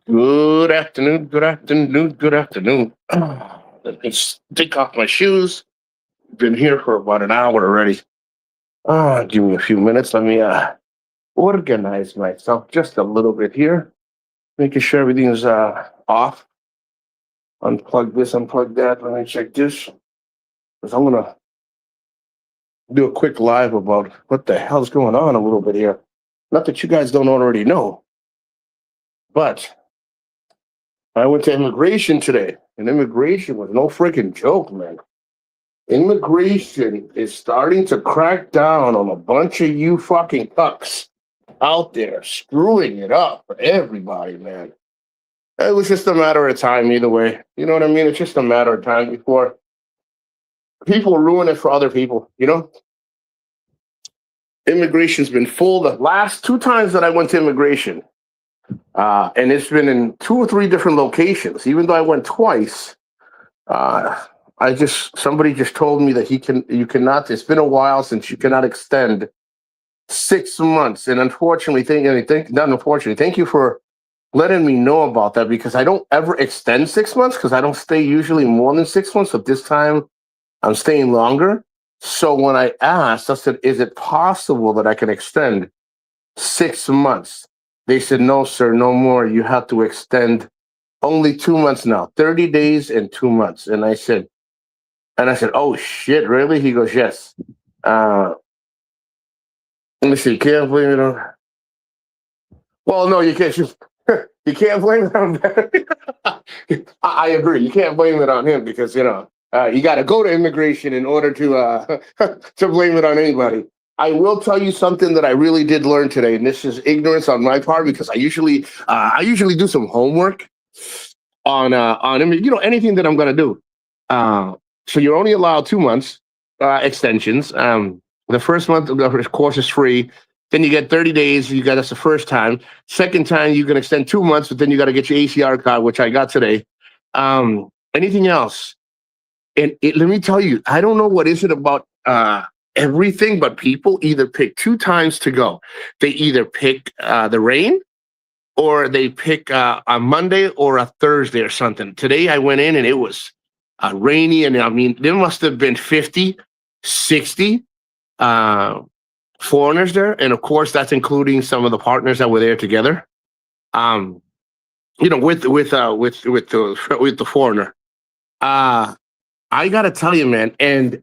Good afternoon, good afternoon, good afternoon. Let me take off my shoes. Been here for about an hour already. Give me a few minutes. Let me organize myself just a little bit here, making sure everything's off. Unplug this, unplug that. Let me check this. Because I'm gonna do a quick live about what the hell's going on a little bit here. Not that you guys don't already know, but I went to immigration today, and immigration was no freaking joke, man. Immigration is starting to crack down on a bunch of you fucking cucks out there screwing it up for everybody, man. It was just a matter of time either way. You know what I mean? It's just a matter of time before people ruin it for other people, you know? Immigration's been full the last two times that I went to immigration. And it's been in two or three different locations. Even though I went twice, uh, somebody just told me that you cannot, it's been a while since you cannot extend 6 months. And unfortunately, not unfortunately, thank you for letting me know about that because I don't ever extend 6 months because I don't stay usually more than 6 months. But this time I'm staying longer. So when I asked, I said, is it possible that I can extend 6 months? They said, no, sir, no more. You have to extend only 2 months now, 30 days and 2 months. And I said, oh shit, really? He goes, yes. Uh, Let me see. Can't blame it on. Well, no, you can't. You can't blame it on. I agree. You can't blame it on him because you got to go to immigration in order to to blame it on anybody. I will tell you something that I really did learn today, and this is ignorance on my part because I usually do some homework on anything that I'm going to do. So you're only allowed 2 months extensions. The first month of the course is free. Then you get 30 days. That's the first time. Second time you can extend 2 months, but then you got to get your ACR card, which I got today. Anything else? And let me tell you, I don't know what is it about everything, but people either pick two times to go. They either pick the rain or they pick a Monday or a Thursday or something. Today I went in and it was rainy, and I mean, there must have been 50, 60 uh, foreigners there. And of course, that's including some of the partners that were there together. Um, with the foreigner. Uh, I gotta tell you, man, and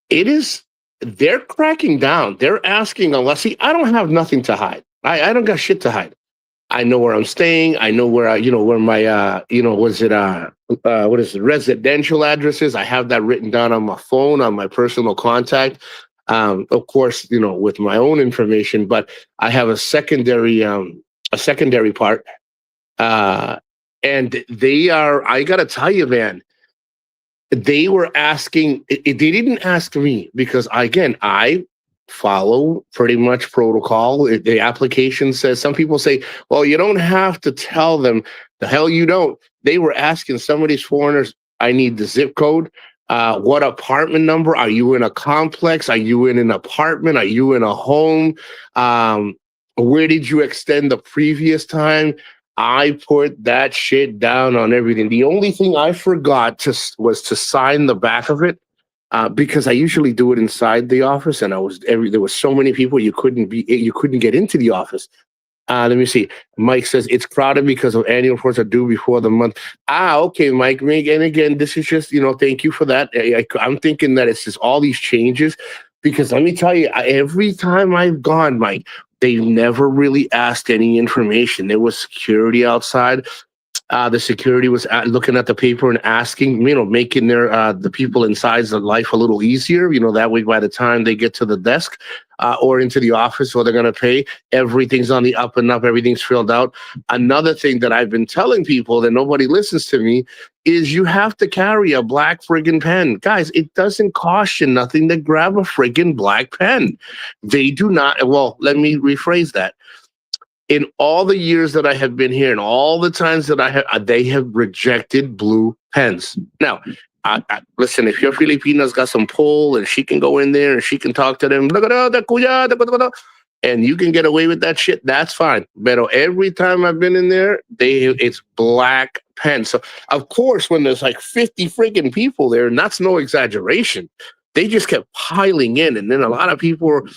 it is they're cracking down. They're asking unless see, I don't have nothing to hide. I don't got shit to hide. I know where I'm staying. I know where where my was it what is it, residential addresses. I have that written down on my phone, on my personal contact. Of course, with my own information, but I have a secondary part. Uh, and they are. I gotta tell you, man, they were asking. They didn't ask me because again, I follow pretty much protocol. The application says some people say, "Well, you don't have to tell them." The hell you don't. They were asking some of these foreigners. I need the zip code. What apartment number? Are you in a complex? Are you in an apartment? Are you in a home? Um, where did you extend the previous time? I put that shit down on everything. The only thing I forgot was to sign the back of it because I usually do it inside the office, and there was so many people you couldn't get into the office. Let me see. Mike says it's crowded because of annual reports are due before the month. Okay, Mike. And again, this is just thank you for that. I'm thinking that it's just all these changes because let me tell you, every time I've gone, Mike, they never really asked any information. There was security outside. The security was looking at the paper and asking, making the people inside's life a little easier. That way, by the time they get to the desk or into the office where they're going to pay, everything's on the up and up. Everything's filled out. Another thing that I've been telling people that nobody listens to me is you have to carry a black friggin' pen. Guys, it doesn't cost you nothing to grab a friggin' black pen. They do not. Well, let me rephrase that in all the years that I have been here and all the times that they have rejected blue pens. Now, listen, if your Filipina's got some pull and she can go in there and she can talk to them, and you can get away with that shit, that's fine. But every time I've been in there, it's black pen. So of course, when there's like 50 freaking people there, and that's no exaggeration, they just kept piling in. And then a lot of people were,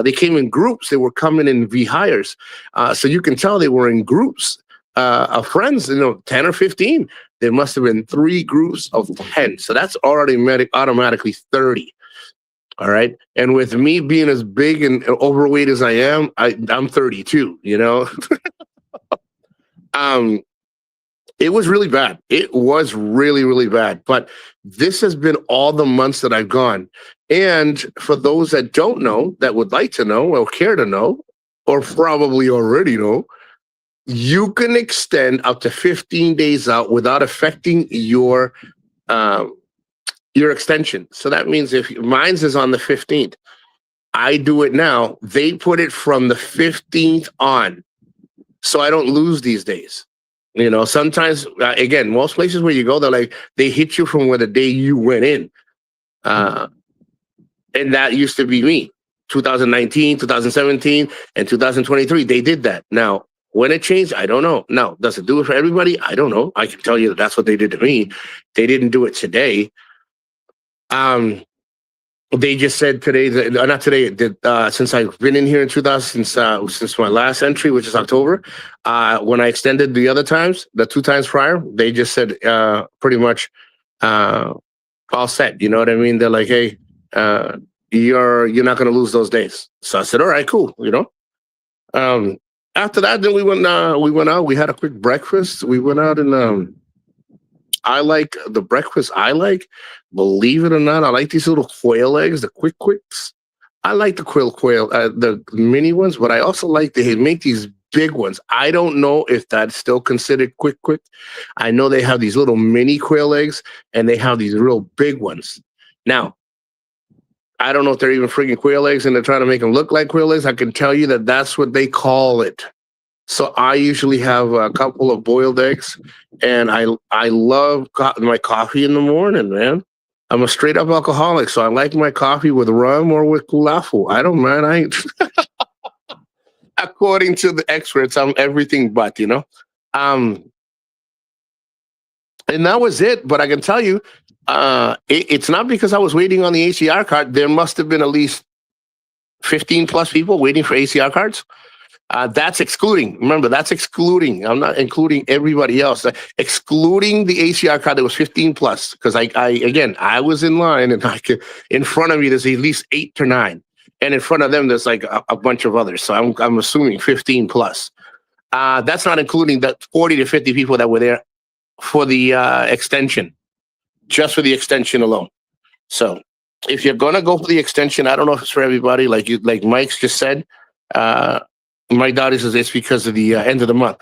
they came in groups. They were coming in V-hires. So you can tell they were in groups of friends, 10 or 15. There must have been 3 groups of 10. So that's already automatically 30. All right. And with me being as big and overweight as I am, I'm 32, It was really bad. It was really, really bad. But this has been all the months that I've gone. And for those that don't know, that would like to know or care to know, or probably already know, you can extend up to 15 days out without affecting your extension. So that means if mine's is on the 15th, I do it now. They put it from the 15th on, so I don't lose these days. Sometimes, again, most places where you go, they hit you from where the day you went in. And that used to be me. 2019, 2017, and 2023, they did that. Now, when it changed, I don't know. Now, does it do it for everybody? I don't know. I can tell you that's what they did to me. They didn't do it today. They just said today that not today. Since I've been in here in 2000, since my last entry, which is October, when I extended the other times, the 2 times prior, they just said pretty much all set. You know what I mean? They're like, hey, you're not going to lose those days. So I said, all right, cool. After that, then we went out. We had a quick breakfast. We went out and I like the breakfast. Believe it or not, I like these little quail eggs, the quicks. I like the quail, the mini ones, but I also like they make these big ones. I don't know if that's still considered quick. I know they have these little mini quail eggs, and they have these real big ones. Now, I don't know if they're even freaking quail eggs, and they're trying to make them look like quail eggs. I can tell you that that's what they call it. So I usually have a couple of boiled eggs, and I love my coffee in the morning, man. I'm a straight up alcoholic, so I like my coffee with rum or with kulafu. I don't mind. I ain't. According to the experts, I'm everything but, And that was it. But I can tell you, it's not because I was waiting on the ACR card. There must have been at least 15 plus people waiting for ACR cards. That's excluding. Remember, that's excluding. I'm not including everybody else. Excluding the ACR card, there was 15 plus. Because I was in line, and in front of me there's at least 8 or 9, and in front of them there's like a bunch of others. So I'm assuming 15 plus. That's not including the 40 to 50 people that were there for the extension, just for the extension alone. So if you're gonna go for the extension, I don't know if it's for everybody. Like Mike's just said. My daughter says it's because of the end of the month.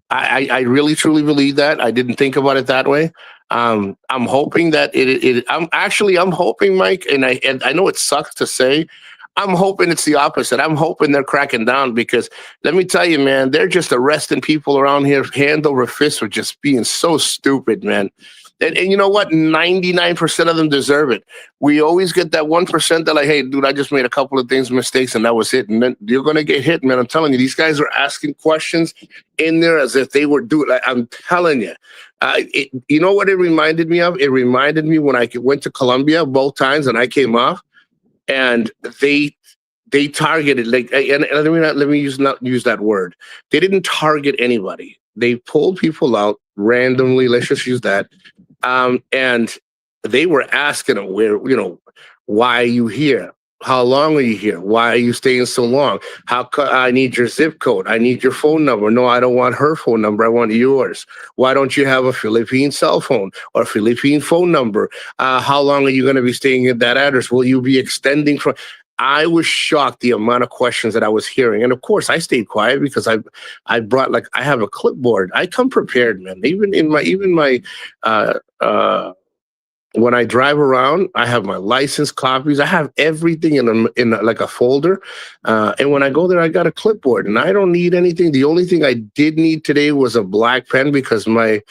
I really truly believe that. I didn't think about it that way. I'm hoping that I'm hoping, Mike, and I know it sucks to say, I'm hoping it's the opposite. I'm hoping they're cracking down, because let me tell you, man, they're just arresting people around here hand over fist for just being so stupid, man. And you know what? 99% of them deserve it. We always get that 1% that hey, dude, I just made a couple of mistakes, and that was it. And then you're going to get hit, man. I'm telling you, these guys are asking questions in there as if they were doing. I'm telling you. You know what it reminded me of? It reminded me when I went to Colombia both times, and I came off, and they targeted and let me not use that word. They didn't target anybody. They pulled people out randomly. Let's just use that. And they were asking them, why are you here? How long are you here? Why are you staying so long? I need your zip code. I need your phone number. No, I don't want her phone number. I want yours. Why don't you have a Philippine cell phone or Philippine phone number? How long are you going to be staying at that address? Will you be extending from? I was shocked the amount of questions that I was hearing. And of course I stayed quiet because I brought, I have a clipboard. I come prepared, man. Even my when I drive around, I have my license copies. I have everything in a folder. And when I go there, I got a clipboard, and I don't need anything. The only thing I did need today was a black pen, because my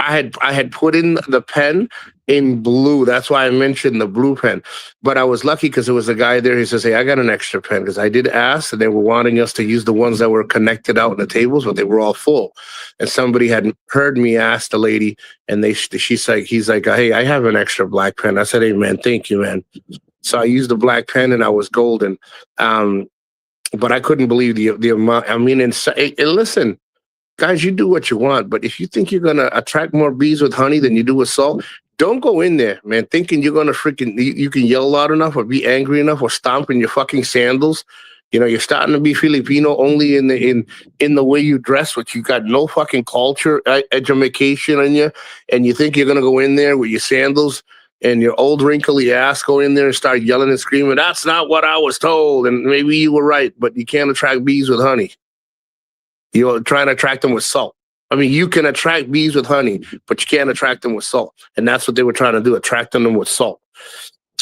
I had put in the pen in blue. That's why I mentioned the blue pen. But I was lucky because there was a guy there. He says, "Hey, I got an extra pen," because I did ask, and they were wanting us to use the ones that were connected out in the tables, but they were all full. And somebody had heard me ask the lady, and he's like, "Hey, I have an extra black pen." I said, "Hey, man, thank you, man." So I used the black pen, and I was golden. Um, but I couldn't believe the amount. I mean, and listen, guys, you do what you want, but if you think you're gonna attract more bees with honey than you do with salt, don't go in there, man, thinking you're gonna you can yell loud enough or be angry enough or stomp in your fucking sandals. You're starting to be Filipino only in the way you dress, which you got no fucking culture, education on you, and you think you're gonna go in there with your sandals and your old wrinkly ass, go in there and start yelling and screaming. That's not what I was told, and maybe you were right, but you can't attract bees with honey. You're trying to attract them with salt. I mean, you can attract bees with honey, but you can't attract them with salt. And that's what they were trying to do, attracting them with salt.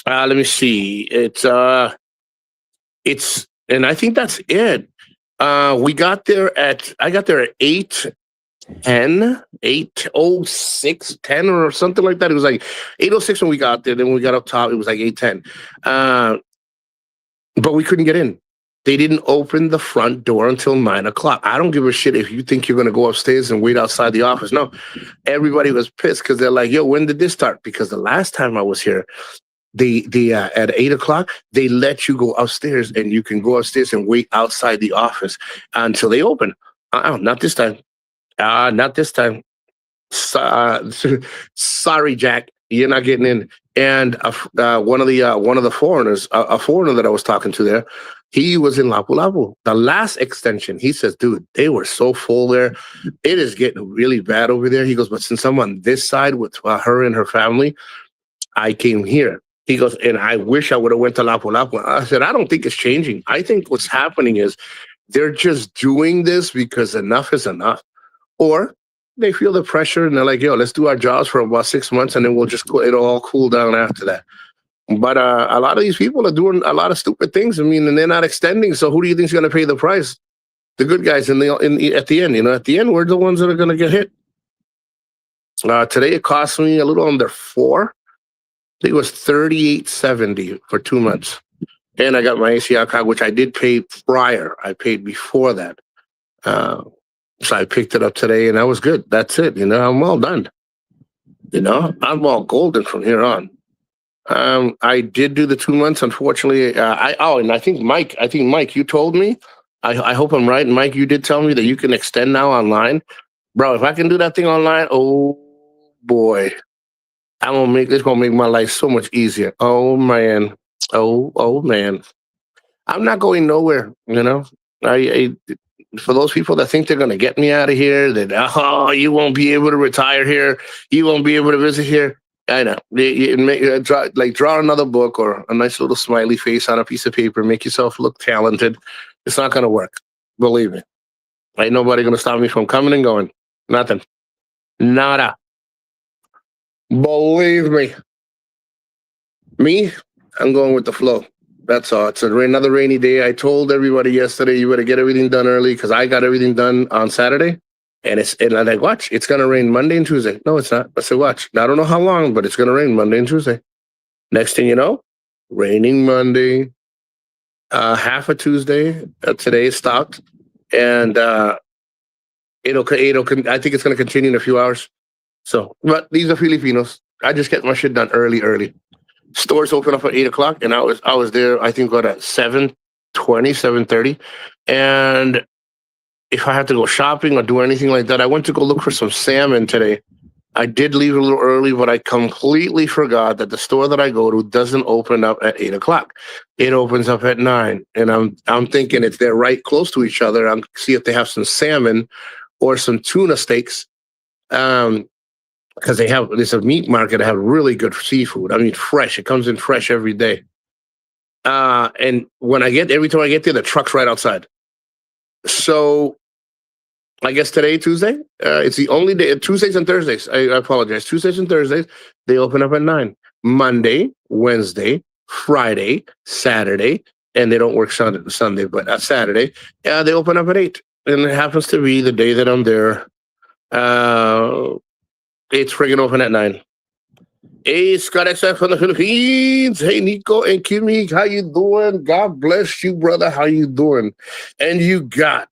Let me see. And I think that's it. I got there at 8:10, 8:06, 10 or something like that. It was like 8:06 when we got there. Then when we got up top, it was like 8:10. But we couldn't get in. They didn't open the front door until 9 o'clock. I don't give a shit if you think you're going to go upstairs and wait outside the office. No, everybody was pissed because they're like, "Yo, when did this start?" Because the last time I was here, they at 8 o'clock, they let you go upstairs and you can go upstairs and wait outside the office until they open. Not this time. Not this time. Sorry, Jack, you're not getting in. And one of the foreigners, a foreigner that I was talking to there, he was in Lapu Lapu. The last extension, he says, "Dude, they were so full there. It is getting really bad over there." He goes, "But since I'm on this side with her and her family, I came here." He goes, "And I wish I would have went to Lapu Lapu." I said, "I don't think it's changing. I think what's happening is they're just doing this because enough is enough." Or they feel the pressure and they're like, "Yo, let's do our jobs for about 6 months and then we'll just it'll all cool down after that." But a lot of these people are doing a lot of stupid things. I mean, and they're not extending. So who do you think is going to pay the price? The good guys at the end. At the end, we're the ones that are going to get hit. Today it cost me a little under $4. I think it was $38.70 for 2 months, and I got my ACR card, which I did pay prior. I paid before that. So I picked it up today, and that was good. That's it. I'm all done. I'm all golden from here on. I did do the 2 months. Unfortunately, and I think Mike, you told me. I hope I'm right. And Mike, you did tell me that you can extend now online, bro. If I can do that thing online, oh boy, it's gonna make my life so much easier. Oh man, oh man, I'm not going nowhere. I for those people that think they're going to get me out of here, that you won't be able to retire here, you won't be able to visit here. I know. Draw another book or a nice little smiley face on a piece of paper, make yourself look talented. It's not going to work. Believe me. Ain't nobody going to stop me from coming and going. Nothing. Nada. Believe me. Me, I'm going with the flow. That's all. It's another rainy day. I told everybody yesterday, you better get everything done early because I got everything done on Saturday. And I'm like, watch, it's going to rain Monday and Tuesday. No, it's not. I said, watch. I don't know how long, but it's going to rain Monday and Tuesday. Next thing you know, raining Monday, half of Tuesday. Today it stopped. And I think it's going to continue in a few hours. So, but these are Filipinos. I just get my shit done early. Stores open up at 8 o'clock, and I was there. I think at 7:20, 7:30, and if I had to go shopping or do anything like that, I went to go look for some salmon today. I did leave a little early, but I completely forgot that the store that I go to doesn't open up at 8 o'clock. It opens up at 9, and I'm thinking if they're right close to each other, I'm see if they have some salmon or some tuna steaks. Because there's a meat market that have really good seafood. I mean, fresh. It comes in fresh every day. And every time I get there, the truck's right outside. So I guess today, Tuesday, it's the only day. Tuesdays and Thursdays. I apologize. Tuesdays and Thursdays, they open up at 9. Monday, Wednesday, Friday, Saturday, and they don't work Sunday, but Saturday, they open up at 8. And it happens to be the day that I'm there. It's friggin' open at 9. Hey, Scott XF from the Philippines. Hey, Nico and Kimmy, how you doing? God bless you, brother. How you doing? And you got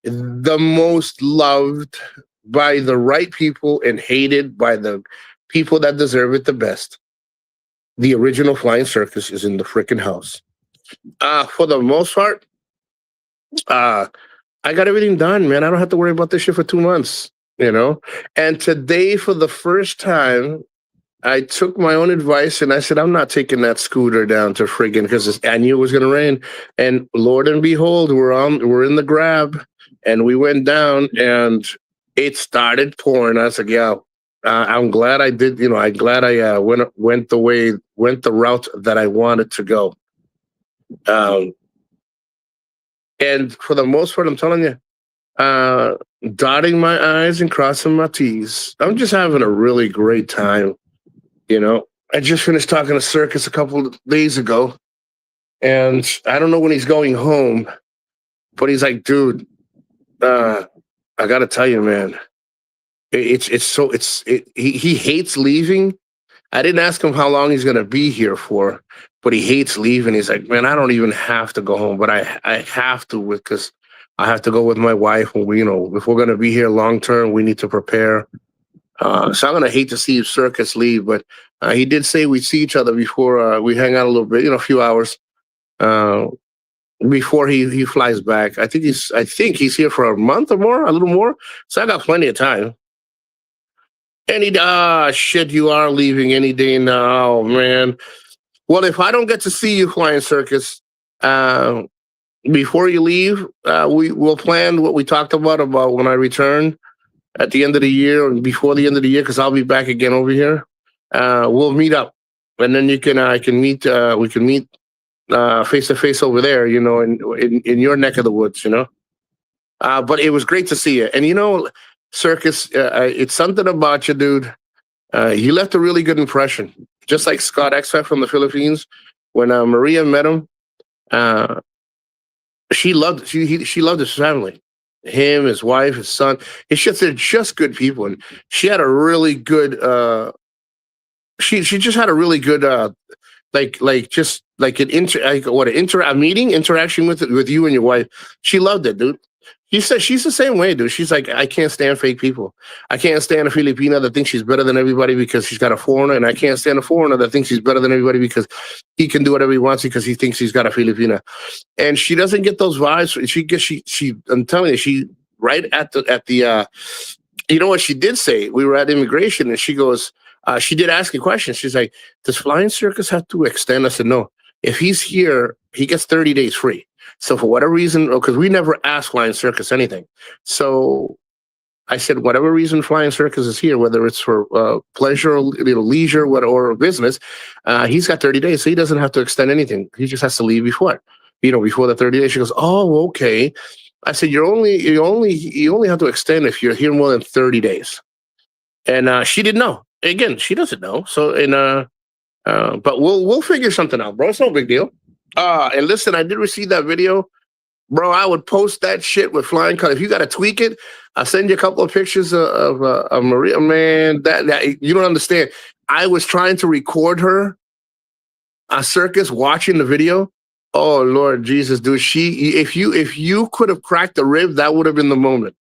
the most loved by the right people and hated by the people that deserve it the best. The original Flying Circus is in the freaking house. For the most part, I got everything done, man. I don't have to worry about this shit for 2 months, you know? And today, for the first time, I took my own advice and I said, I'm not taking that scooter down to friggin' because I knew it was going to rain. And Lord and behold, we're in the grab and we went down and it started pouring. I was like, yeah, I'm glad I did, I'm glad I went the route that I wanted to go. And for the most part, I'm telling you, dotting my I's and crossing my T's. I'm just having a really great time. I just finished talking to Circus a couple of days ago, and I don't know when he's going home, but he's like, dude, I got to tell you, man, he hates leaving. I didn't ask him how long he's going to be here for, but he hates leaving. He's like, man, I don't even have to go home, but I have to because I have to go with my wife. And if we're going to be here long term, we need to prepare. So I'm gonna hate to see Circus leave, but he did say we'd see each other before we hang out a little bit, a few hours before he flies back. I think he's here for a month or more, a little more. So I got plenty of time. Shit, you are leaving any day now, oh, man. Well, if I don't get to see you, Flying Circus, before you leave, we'll plan what we talked about when I return at the end of the year or before the end of the year, because I'll be back again over here. We'll meet up, and then we can meet face to face over there, in your neck of the woods, But it was great to see you, and Circus, it's something about you, dude. You left a really good impression, just like Scott XF from the Philippines. When Maria met him, she loved his family. Him, his wife, his son. It's just they're just good people, and she had a really good. She just had a really good a meeting interaction with you and your wife. She loved it, dude. She said she's the same way, dude. She's like, I can't stand fake people. I can't stand a Filipina that thinks she's better than everybody because she's got a foreigner, and I can't stand a foreigner that thinks he's better than everybody because he can do whatever he wants because he thinks he's got a Filipina. And she doesn't get those vibes. I'm telling you, she right at the you know what she did say? We were at immigration, and she goes, she did ask a question. She's like, does Flying Circus have to extend? I said, no. If he's here, he gets 30 days free. So for whatever reason, because we never asked Flying Circus anything. So I said, whatever reason Flying Circus is here, whether it's for pleasure, or, leisure, or business, he's got 30 days. So he doesn't have to extend anything. He just has to leave before the 30 days. She goes, oh, okay. I said, you only have to extend if you're here more than 30 days. And she didn't know. Again, she doesn't know. So, but we'll figure something out, bro. It's no big deal. And listen, I did receive that video, bro. I would post that shit with flying colors. If you got to tweak it, I'll send you a couple of pictures of Maria. Man, that you don't understand. I was trying to record her, Circus, watching the video. Oh Lord Jesus, dude. If you could have cracked the rib, that would have been the moment.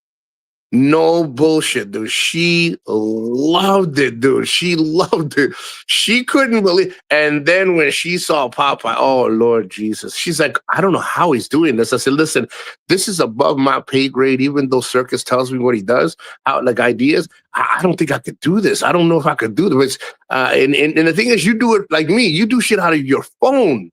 No bullshit, dude. She loved it, dude. She loved it. She couldn't believe. And then when she saw Popeye, oh Lord Jesus, she's like, I don't know how he's doing this. I said, listen, this is above my pay grade. Even though Circus tells me what he does, ideas, I don't think I could do this. I don't know if I could do this. And the thing is, you do it like me. You do shit out of your phone.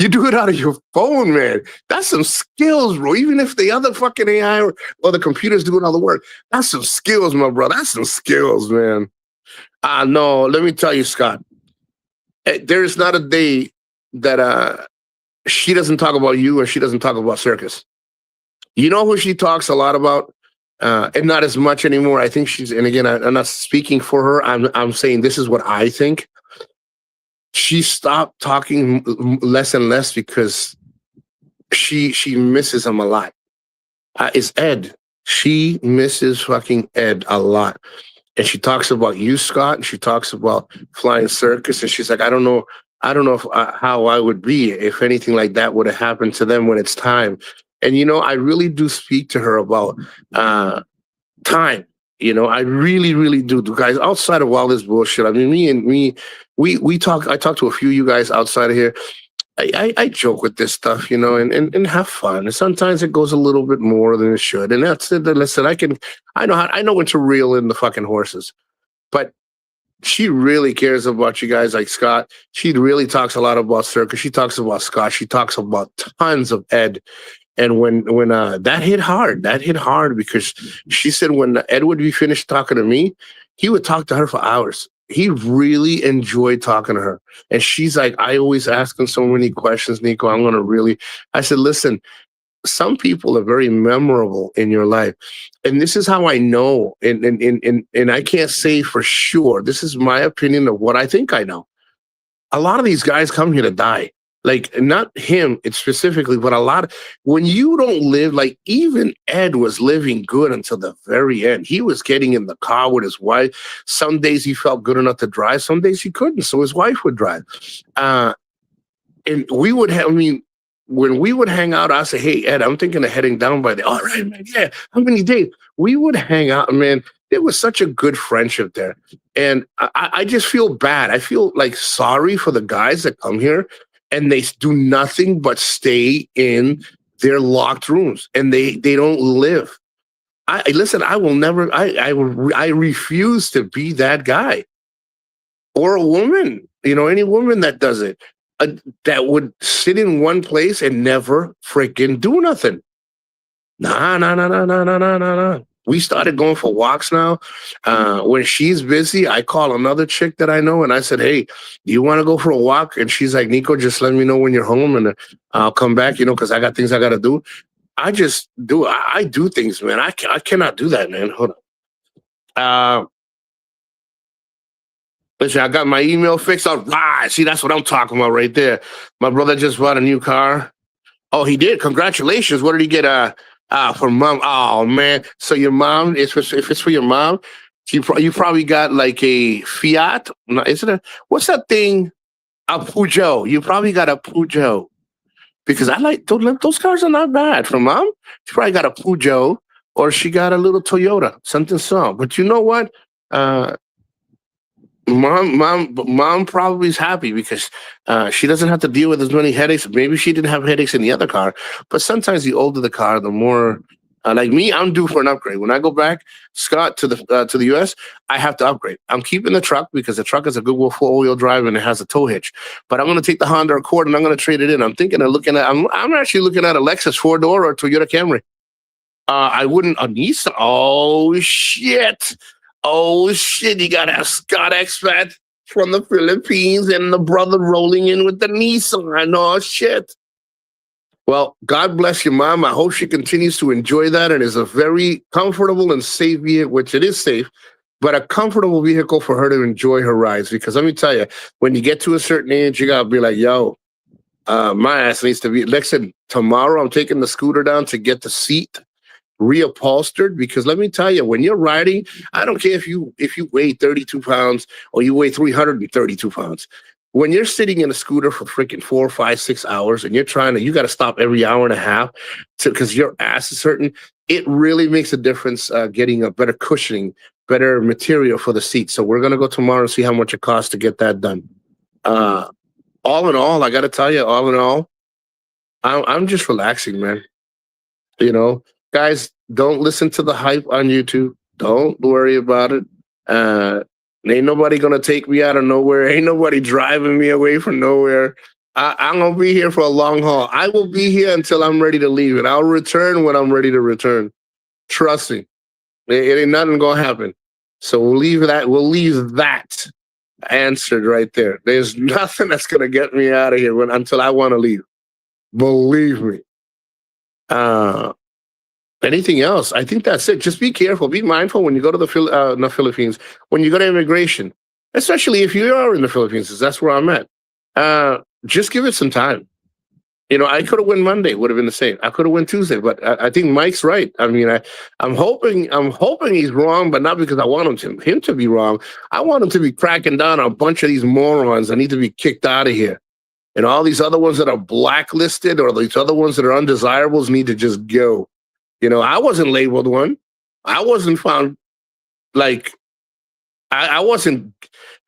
You do it out of your phone, man. That's some skills, bro. Even if the other fucking AI or the computer's doing all the work, that's some skills, my bro. That's some skills, man. No, let me tell you, Scott. There is not a day that she doesn't talk about you or she doesn't talk about Circus. You know who she talks a lot about? And not as much anymore. I think she's, and again, I'm not speaking for her. I'm saying this is what I think. She stopped talking less and less because she misses him a lot. It's Ed. She misses fucking Ed a lot. and she talks about you, Scott, and she talks about flying circus, and she's like, I don't know if, how I would be if anything like that would have happened to them when it's time. And I really do speak to her about time. I really, really do. Guys, outside of all this bullshit, I mean, we talk. I talk to a few of you guys outside of here. I joke with this stuff, and have fun. And sometimes it goes a little bit more than it should. And that's it. Listen, I know when to reel in the fucking horses. But she really cares about you guys like Scott. She really talks a lot about Circus. She talks about Scott. She talks about tons of Ed. And when that hit hard because she said when Ed would be finished talking to me, he would talk to her for hours. He really enjoyed talking to her. And she's like, I always ask him so many questions, Nico. I said, listen, some people are very memorable in your life. And this is how I know. And I can't say for sure. This is my opinion of what I think I know. A lot of these guys come here to die. Like, not him, it's specifically, but when you don't live, like even Ed was living good until the very end. He was getting in the car with his wife. Some days he felt good enough to drive. Some days he couldn't. So his wife would drive. And we would have, when we would hang out, I'd say, hey, Ed, I'm thinking of heading down by the, all right, man, yeah, how many days? We would hang out, man. It was such a good friendship there. And I just feel bad. I feel like sorry for the guys that come here and they do nothing but stay in their locked rooms and they don't live. Listen, I will never, I refuse to be that guy or a woman, any woman that does it. That would sit in one place and never freaking do nothing. Nah. We started going for walks now. When she's busy, I call another chick that I know and I said, hey, do you want to go for a walk? And she's like, Nico, just let me know when you're home and I'll come back, because I got things I got to do. I just do. I do things, man. I cannot do that, man. Hold on. Listen, I got my email fixed. All right. See, that's what I'm talking about right there. My brother just bought a new car. Oh, he did. Congratulations. What did he get? For mom. Oh man. So your mom, if it's for your mom, you probably got like a Fiat. No, isn't it? What's that thing? A Peugeot. You probably got a Peugeot. Because I like those cars are not bad. For mom, she probably got a Peugeot or she got a little Toyota, something small. But you know what? Mom probably is happy because she doesn't have to deal with as many headaches. Maybe she didn't have headaches in the other car, but sometimes the older the car, the more. Like me, I'm due for an upgrade. When I go back, Scott, to the US, I have to upgrade. I'm keeping the truck because the truck is a good 4-wheel drive and it has a tow hitch. But I'm going to take the Honda Accord and I'm going to trade it in. I'm thinking of I'm actually looking at a Lexus 4-door or a Toyota Camry. I wouldn't a Nissan. Oh shit, you gotta have Scott Expat from the Philippines and the brother rolling in with the Nissan. Oh shit. Well, God bless your mom. I hope she continues to enjoy that and is a very comfortable and safe vehicle, which it is safe, but a comfortable vehicle for her to enjoy her rides. Because let me tell you, when you get to a certain age, you gotta be like, yo, my ass needs to be. Listen, tomorrow I'm taking the scooter down to get the seat reupholstered, because let me tell you, when you're riding, I don't care if you weigh 32 pounds or you weigh 332 pounds. When you're sitting in a scooter for freaking 4, 5, 6 hours and you got to stop every hour and a half because your ass is hurting, it really makes a difference getting a better cushioning, better material for the seat. So we're going to go tomorrow and see how much it costs to get that done. All in all, I got to tell you, I'm just relaxing, man. Guys, don't listen to the hype on YouTube. Don't worry about it. Ain't nobody gonna take me out of nowhere. Ain't nobody driving me away from nowhere. I'm gonna be here for a long haul. I will be here until I'm ready to leave, and I'll return when I'm ready to return. Trust me, it ain't nothing gonna happen. So we'll leave that answered right there. There's nothing that's gonna get me out of here until I want to leave. Believe me. Anything else? I think that's it. Just be careful. Be mindful when you go to the Philippines, when you go to immigration, especially if you are in the Philippines, 'cause that's where I'm at. Just give it some time. I could have won Monday, would have been the same. I could have won Tuesday, but I think Mike's right. I mean, I'm hoping he's wrong, but not because I want him to be wrong. I want him to be cracking down on a bunch of these morons that need to be kicked out of here. And all these other ones that are blacklisted or these other ones that are undesirables need to just go. I wasn't labeled one. I wasn't found like I wasn't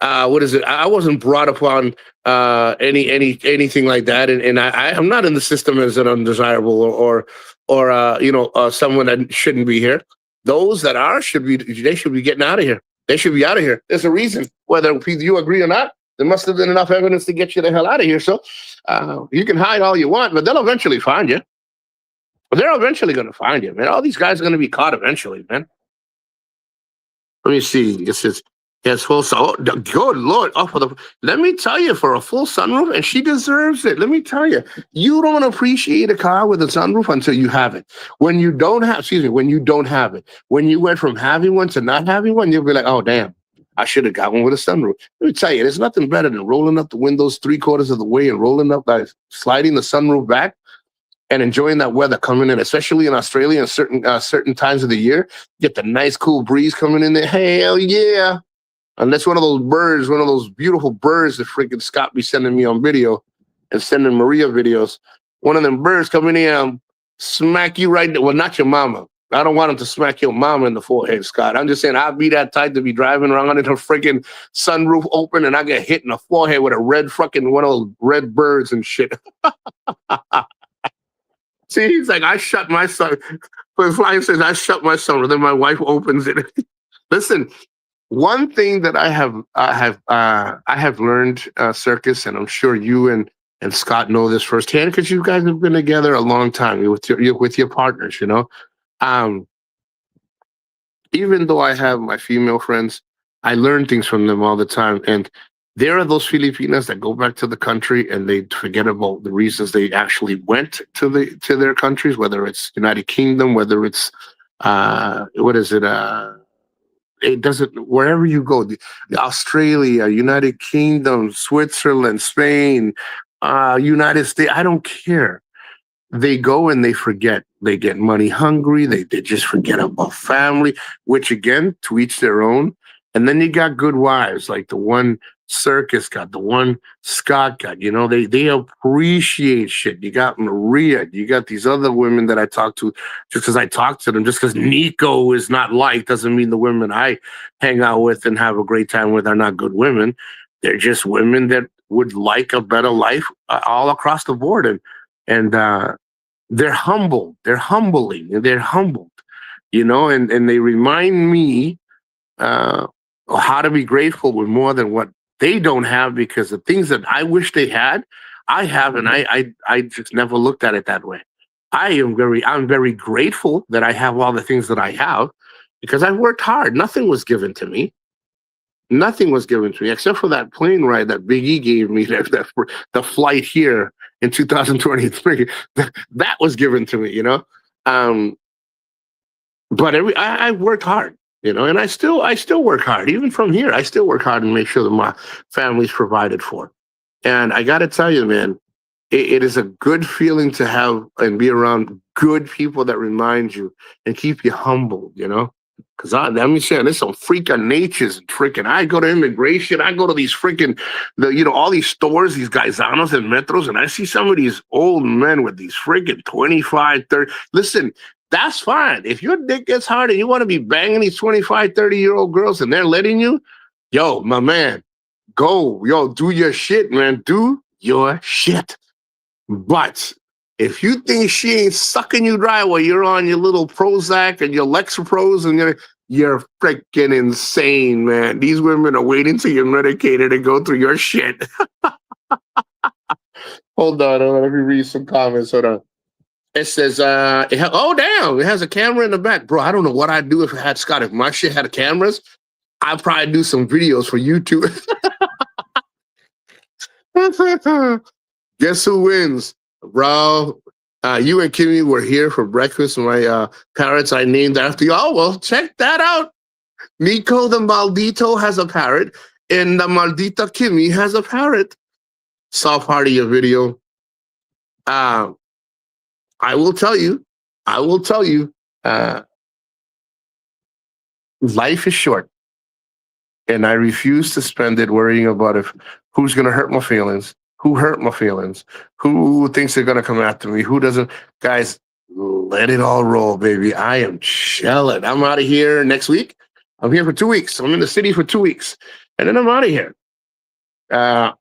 what is it? I wasn't brought upon anything like that, and I'm not in the system as an undesirable or someone that shouldn't be here. Those that are should be getting out of here. They should be out of here. There's a reason, whether you agree or not. There must have been enough evidence to get you the hell out of here. So you can hide all you want, but they'll eventually find you. They're eventually going to find you, man. All these guys are going to be caught eventually, man. Let me see. It says, yes, full sun. Oh, good Lord. Let me tell you, for a full sunroof, and she deserves it. Let me tell you, you don't appreciate a car with a sunroof until you have it. When you don't have it, when you went from having one to not having one, you'll be like, oh, damn, I should have got one with a sunroof. Let me tell you, there's nothing better than rolling up the windows 3/4 of the way and rolling up, sliding the sunroof back and enjoying that weather coming in, especially in Australia and certain times of the year. Get the nice cool breeze coming in there. Hell yeah. Unless one of those beautiful birds that freaking Scott be sending me on video and sending Maria videos, one of them birds coming in and smack you right there. Well, not your mama. I don't want him to smack your mama in the forehead, Scott. I'm just saying I'd be that type to be driving around in her freaking sunroof open and I get hit in the forehead with a red fucking one of those red birds and shit. See, he's like, I shut my son. But Flying says, I shut my son. Then my wife opens it. Listen, one thing that I have learned, Circus, and I'm sure you and Scott know this firsthand because you guys have been together a long time with your partners. Even though I have my female friends, I learn things from them all the time, and there are those Filipinas that go back to the country and they forget about the reasons they actually went to their countries, whether it's United Kingdom, whether it's it doesn't, wherever you go, Australia, United Kingdom, Switzerland, Spain, United States, I don't care. They go and they forget. They get money hungry. They just forget about family, which again, to each their own. And then you got good wives like the one Circus got, the one Scott got. They appreciate shit. You got Maria. You got these other women that I talk to just because I talk to them. Just because Nico is not liked doesn't mean the women I hang out with and have a great time with are not good women. They're just women that would like a better life all across the board. And they're humble. They're humbling. They're humbled, and they remind me how to be grateful with more than what they don't have, because the things that I wish they had, I have, and I just never looked at it that way. I'm very grateful that I have all the things that I have because I've worked hard. Nothing was given to me. Nothing was given to me except for that plane ride that Big E gave me, the flight here in 2023. That was given to me, But I worked hard, and I still work hard. Even from here, I still work hard and make sure that my family's provided for. And I got to tell you, man, it is a good feeling to have and be around good people that remind you and keep you humble, Because let me say, there's some freaking natures and freaking. I go to immigration. I go to these freaking, all these stores, these Gaisanos and Metros, and I see some of these old men with these freaking 25, 30. Listen, that's fine. If your dick gets hard and you want to be banging these 25, 30-year-old girls and they're letting you, yo, my man, go. Yo, do your shit, man. Do your shit. But if you think she ain't sucking you dry while you're on your little Prozac and your Lexapros and you're freaking insane, man. These women are waiting till you're medicated to go through your shit. Hold on, let me read some comments. Hold on. It says, damn, it has a camera in the back. Bro, I don't know what I'd do if it had Scott. If my shit had cameras, I'd probably do some videos for YouTube. Guess who wins? Bro, you and Kimmy were here for breakfast. My parrots I named after you. Oh, well, check that out. Nico the Maldito has a parrot, and the Maldita Kimmy has a parrot. Saw part of your video. I will tell you, uh, life is short, and I refuse to spend it worrying about if who's going to hurt my feelings, who hurt my feelings, who thinks they're going to come after me, who doesn't. Guys, let it all roll, baby. I am chilling. I'm out of here next week. I'm here for 2 weeks. I'm in the city for 2 weeks, and then I'm out of here. Uh,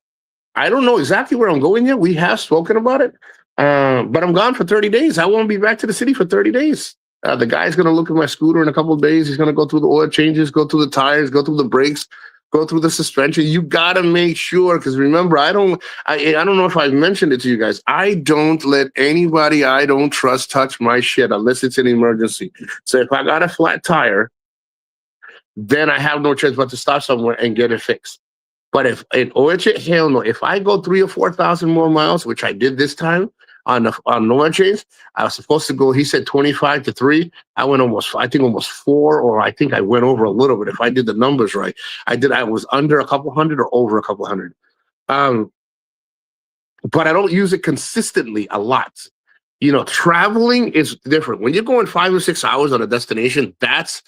I don't know exactly where I'm going yet. We have spoken about it, but I'm gone for 30 days. I won't be back to the city for 30 days. The guy's going to look at my scooter in a couple of days. He's going to go through the oil changes, go through the tires, go through the brakes, go through the suspension. You got to make sure, because remember, I don't know if I've mentioned it to you guys. I don't let anybody I don't trust touch my shit unless it's an emergency. So if I got a flat tire, then I have no choice but to stop somewhere and get it fixed. But if an oil change, hell no. If I go 3 or 4,000 more miles, which I did this time on oil change, I was supposed to go. He said 25 to 3. I went almost 4, or I think I went over a little bit. If I did the numbers right, I did. I was under a couple hundred or over a couple hundred. But I don't use it consistently a lot. Traveling is different. When you're going 5 or 6 hours on a destination, that's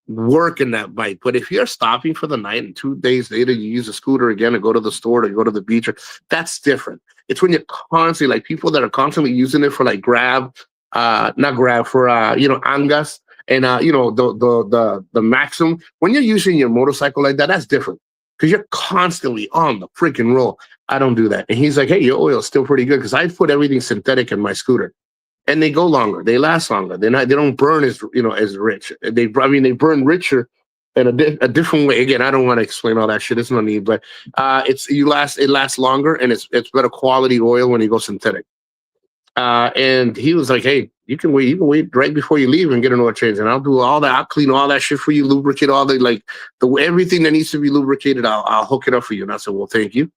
working that bike. But if you're stopping for the night and 2 days later you use a scooter again to go to the store, to go to the beach, that's different. It's when you're constantly, like, people that are constantly using it for like grab, not grab, for angas and the Maxim. When you're using your motorcycle like that, that's different, because you're constantly on the freaking roll. I don't do that. And he's like, hey, your oil's still pretty good, because I put everything synthetic in my scooter. And they go longer. They last longer. They don't burn as rich. They burn richer in a different way. Again, I don't want to explain all that shit. There's no need. But it lasts longer, and it's better quality oil when you go synthetic. And he was like, hey, you can wait right before you leave and get an oil change, and I'll do all that. I'll clean all that shit for you, lubricate all the everything that needs to be lubricated. I'll hook it up for you. And I said, well, thank you.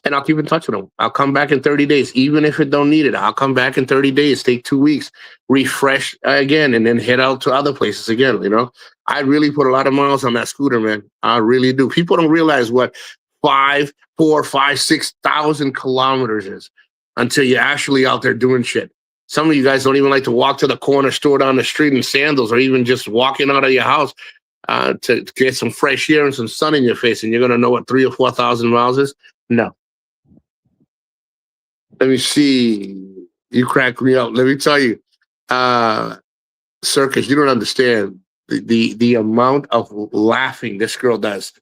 And I'll keep in touch with them. I'll come back in 30 days, even if it don't need it. I'll come back in 30 days, take 2 weeks, refresh again, and then head out to other places again. I really put a lot of miles on that scooter, man. I really do. People don't realize what 4, 5, 6,000 kilometers is until you're actually out there doing shit. Some of you guys don't even like to walk to the corner store down the street in sandals, or even just walking out of your house to get some fresh air and some sun in your face, and you're going to know what 3,000 or 4,000 miles is? No. Let me see. You crack me up. Let me tell you, Circus, you don't understand the amount of laughing this girl does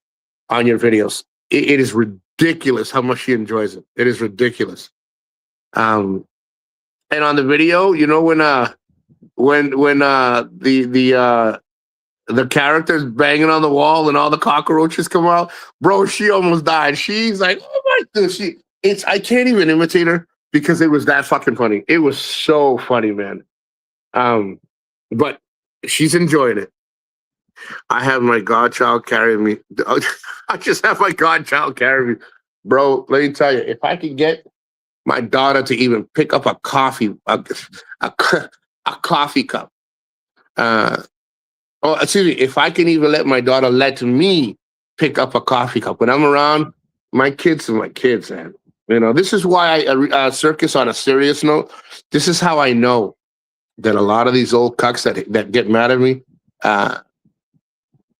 on your videos. It is ridiculous how much she enjoys it. It is ridiculous. And on the video, when the character's banging on the wall and all the cockroaches come out, bro, she almost died. She's like, oh my God. I can't even imitate her, because it was that fucking funny. It was so funny, man. But she's enjoying it. I have my godchild carry me. I just have my godchild carry me. Bro, let me tell you, if I could get my daughter to even pick up a coffee cup. Excuse me, if I can even let my daughter let me pick up a coffee cup when I'm around, my kids are my kids, man. This is why Circus, on a serious note, this is how I know that a lot of these old cucks that get mad at me, I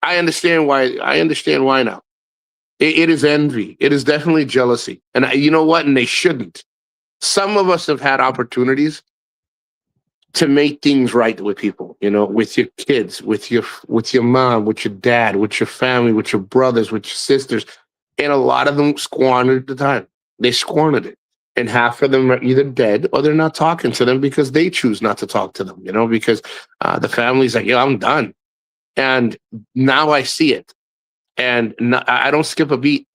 understand why. I understand why now. It is envy. It is definitely jealousy. And you know what? And they shouldn't. Some of us have had opportunities to make things right with people, with your kids, with your mom, with your dad, with your family, with your brothers, with your sisters. And a lot of them squandered the time. They squandered it. And half of them are either dead or they're not talking to them because they choose not to talk to them, because the family's like, I'm done. And now I see it. And I don't skip a beat.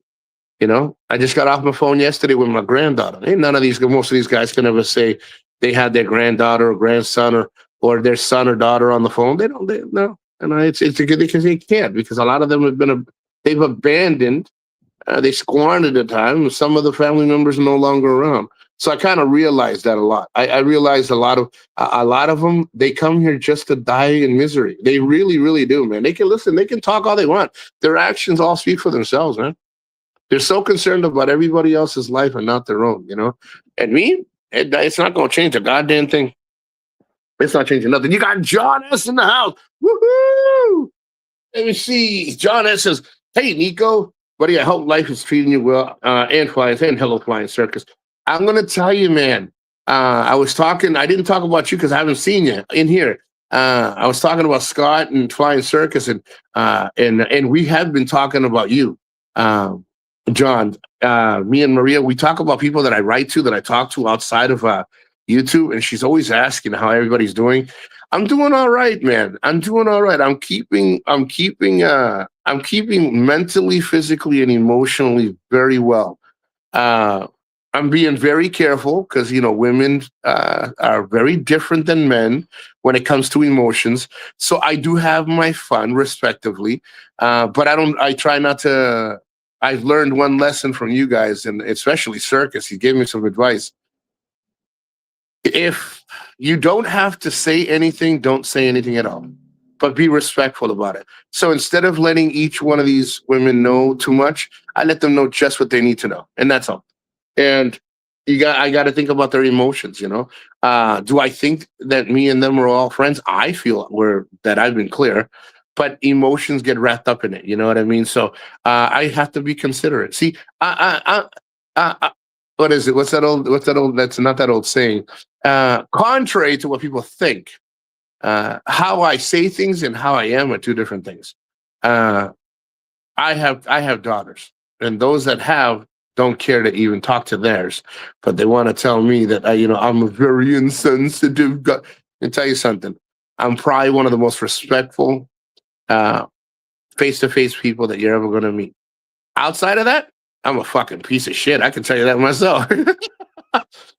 I just got off my phone yesterday with my granddaughter. Ain't most of these guys can ever say they had their granddaughter or grandson or their son or daughter on the phone. They don't. No. And it's good because they can't, because a lot of them they've abandoned. They squandered the time. Some of the family members are no longer around. So I kind of realized that a lot. I realized a lot of them, they come here just to die in misery. They really, really do, man. They can listen. They can talk all they want. Their actions all speak for themselves, man. They're so concerned about everybody else's life and not their own, And me, it's not going to change a goddamn thing. It's not changing nothing. You got John S. in the house. Woohoo! Let me see. John S. says, "Hey, Nico, buddy, I hope life is treating you well." And Flying, and hello, Flying Circus. I'm going to tell you, man. I didn't talk about you because I haven't seen you in here. I was talking about Scott and Flying Circus, and we have been talking about you, John. Me and Maria, we talk about people that I write to, that I talk to outside of YouTube, and she's always asking how everybody's doing. I'm doing all right, man. I'm doing all right. I'm keeping mentally, physically, and emotionally very well. I'm being very careful because women are very different than men when it comes to emotions. So I do have my fun, respectively, but I try not to. I've learned one lesson from you guys, and especially Circus. He gave me some advice. If you don't have to say anything, don't say anything at all, but be respectful about it. So instead of letting each one of these women know too much, I let them know just what they need to know, and that's all. And I got to think about their emotions. Do I think that me and them are all friends? I feel that I've been clear, but emotions get wrapped up in it. You know what I mean? So I have to be considerate. See, what is it? What's that old? That's not that old saying. Contrary to what people think, how I say things and how I am are two different things. I have daughters, and those that have don't care to even talk to theirs, but they want to tell me that I'm a very insensitive guy. And tell you something, I'm probably one of the most respectful face-to-face people that you're ever going to meet. Outside of that, I'm a fucking piece of shit. I can tell you that myself.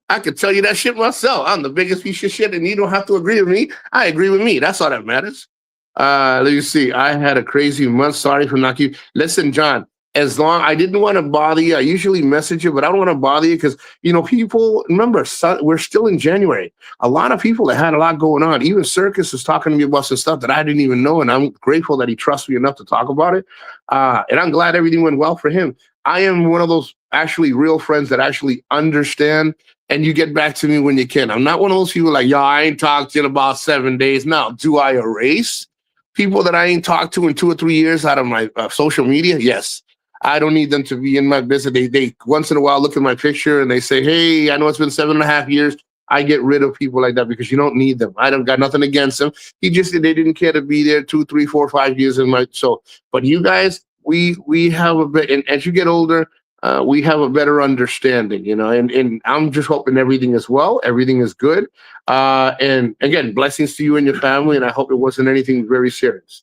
I can tell you that shit myself. I'm the biggest piece of shit, and you don't have to agree with me. I agree with me. That's all that matters. Let me see. I had a crazy month. Sorry for not you. Listen, John, as long I didn't want to bother you. I usually message you, but I don't want to bother you because, people, remember, we're still in January. A lot of people that had a lot going on. Even Circus is talking to me about some stuff that I didn't even know, and I'm grateful that he trusts me enough to talk about it. And I'm glad everything went well for him. I am one of those actually real friends that actually understand, and you get back to me when you can. I'm not one of those people like, yo, I ain't talked to you in about 7 days. Now, do I erase people that I ain't talked to in 2 or 3 years out of my social media? Yes. I don't need them to be in my business. They once in a while look at my picture and they say, hey, I know it's been 7.5 years. I get rid of people like that because you don't need them. I don't got nothing against them. They didn't care to be there 2, 3, 4, 5 years in my but you guys, we have a bit, and as you get older, we have a better understanding, and I'm just hoping everything is well, everything is good. And again, blessings to you and your family, and I hope it wasn't anything very serious.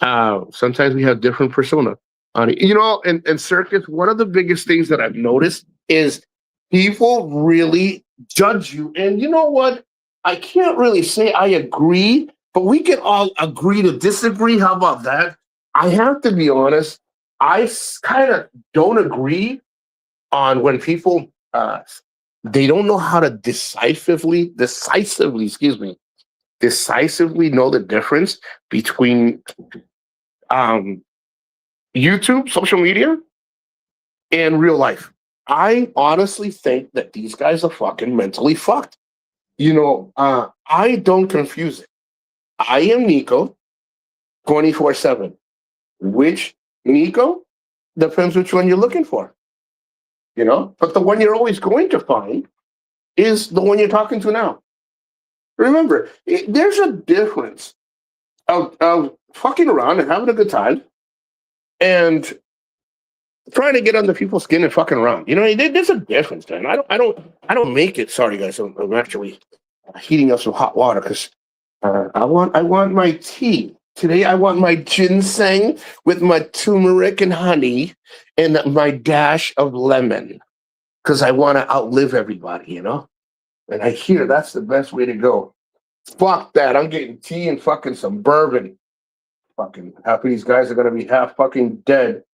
Sometimes we have different persona. And Circus, one of the biggest things that I've noticed is people really judge you. And you know what? I can't really say I agree, but we can all agree to disagree. How about that? I have to be honest. I kind of don't agree on when people they don't know how to decisively know the difference between YouTube, social media, and real life. I honestly think that these guys are fucking mentally fucked. I don't confuse it. I am Nico 24/7. Which Nico? Depends which one you're looking for. But the one you're always going to find is the one you're talking to now. Remember, there's a difference of fucking around and having a good time and trying to get under people's skin and fucking around. There's a difference, man. I don't make it. Sorry, guys. I'm actually heating up some hot water because I want my tea. Today, I want my ginseng with my turmeric and honey and my dash of lemon because I want to outlive everybody, And I hear that's the best way to go. Fuck that. I'm getting tea and fucking some bourbon. Fucking half of these guys are going to be half fucking dead.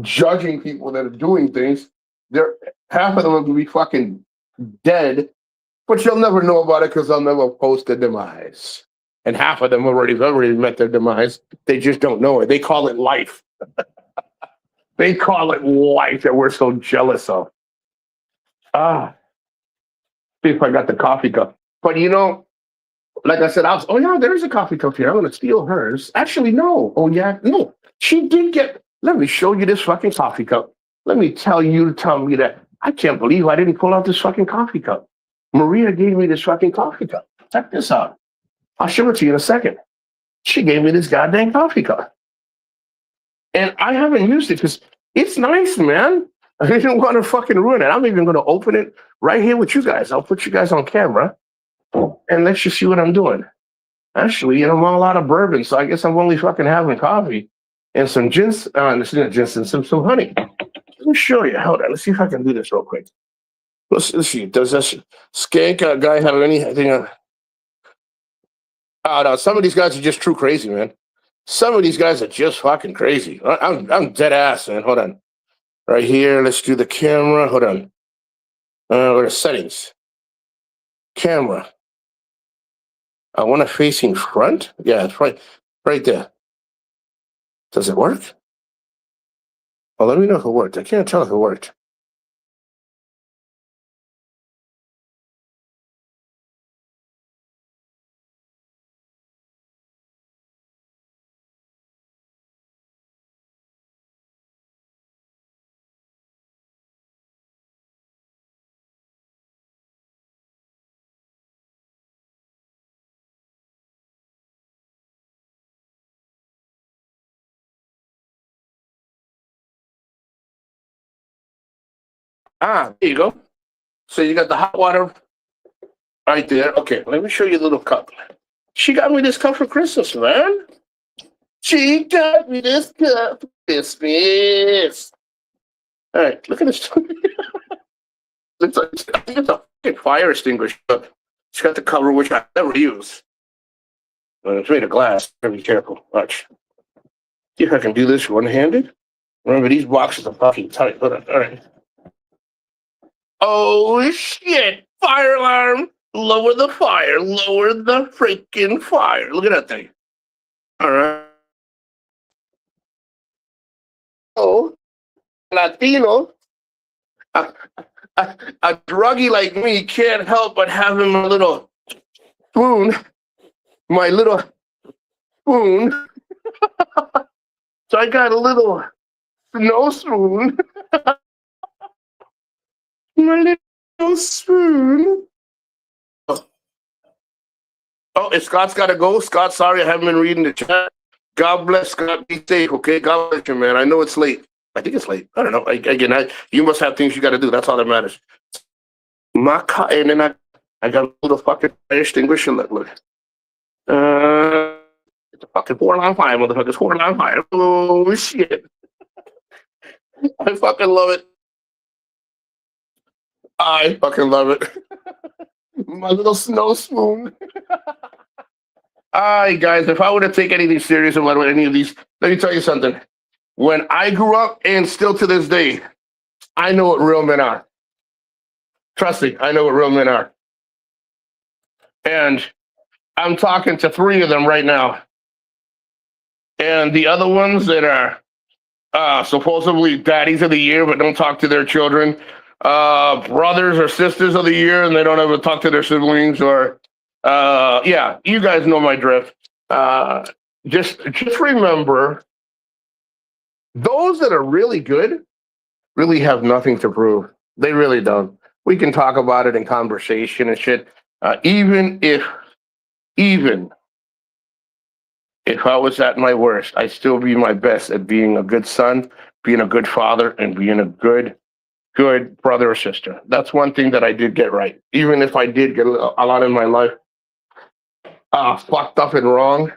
Judging people that are doing things. Half of them are going to be fucking dead, but you'll never know about it because I'll never post their demise. And half of them already met their demise. They just don't know it. They call it life. They call it life that we're so jealous of. Ah, see if I got the coffee cup. But like I said, oh yeah, there is a coffee cup here. I'm gonna steal hers. Actually, no. Oh yeah, no. She did get. Let me show you this fucking coffee cup. Let me tell you to tell me that I can't believe I didn't pull out this fucking coffee cup. Maria gave me this fucking coffee cup. Check this out. I'll show it to you in a second. She gave me this goddamn coffee cup. And I haven't used it because it's nice, man. I didn't want to fucking ruin it. I'm even going to open it right here with you guys. I'll put you guys on camera and let you see what I'm doing. Actually, I'm all out of bourbon, so I guess I'm only fucking having coffee and some ginseng, some honey. Let me show you. Hold on. Let's see if I can do this real quick. Let's see. Does this skank guy have anything? Oh, no. Some of these guys are just true crazy, man. Some of these guys are just fucking crazy. I'm dead ass, man. Hold on. Right here. Let's do the camera. Hold on. Go to settings. Camera. I want it facing front. Yeah, it's right there. Does it work? Oh, let me know if it worked. I can't tell if it worked. Ah, there you go. So you got the hot water right there. Okay, let me show you the little cup. She got me this cup for Christmas, man. She got me this cup for Christmas. All right, look at this. Looks like I think it's a fucking fire extinguisher. It's got the cover, which I never use. It's made of glass. Gotta be careful. Watch. See if I can do this one-handed. Remember, these boxes are fucking tight. Hold on. All right. Oh, shit. Fire alarm. Lower the fire. Lower the freaking fire. Look at that thing. All right. Oh, Latino. A druggie like me can't help but having my little spoon. My little spoon. So I got a little snow spoon. My little spoon. Oh, if Scott's got to go. Scott, sorry, I haven't been reading the chat. God bless Scott. Be safe, okay? God bless you, man. I know it's late. I think it's late. I don't know. You must have things you got to do. That's all that matters. And then I got a little fucking fire extinguisher. Look. It's a fucking 4-line fire, motherfuckers. 4-line fire. Oh, shit. I fucking love it. I fucking love it. My little snow spoon. All right, guys, if I were to take anything serious about any of these, let me tell you something. When I grew up, and still to this day, I know what real men are. Trust me, I know what real men are. And I'm talking to 3 of them right now. And the other ones that are supposedly daddies of the year, but don't talk to their children, brothers or sisters of the year, and they don't ever talk to their siblings, or yeah, you guys know my drift. Just remember, those that are really good really have nothing to prove. They really don't. We can talk about it in conversation and shit. Even if I was at my worst, I'd still be my best at being a good son, being a good father, and being a good brother or sister. That's one thing that I did get right. Even if I did get a lot in my life fucked up and wrong,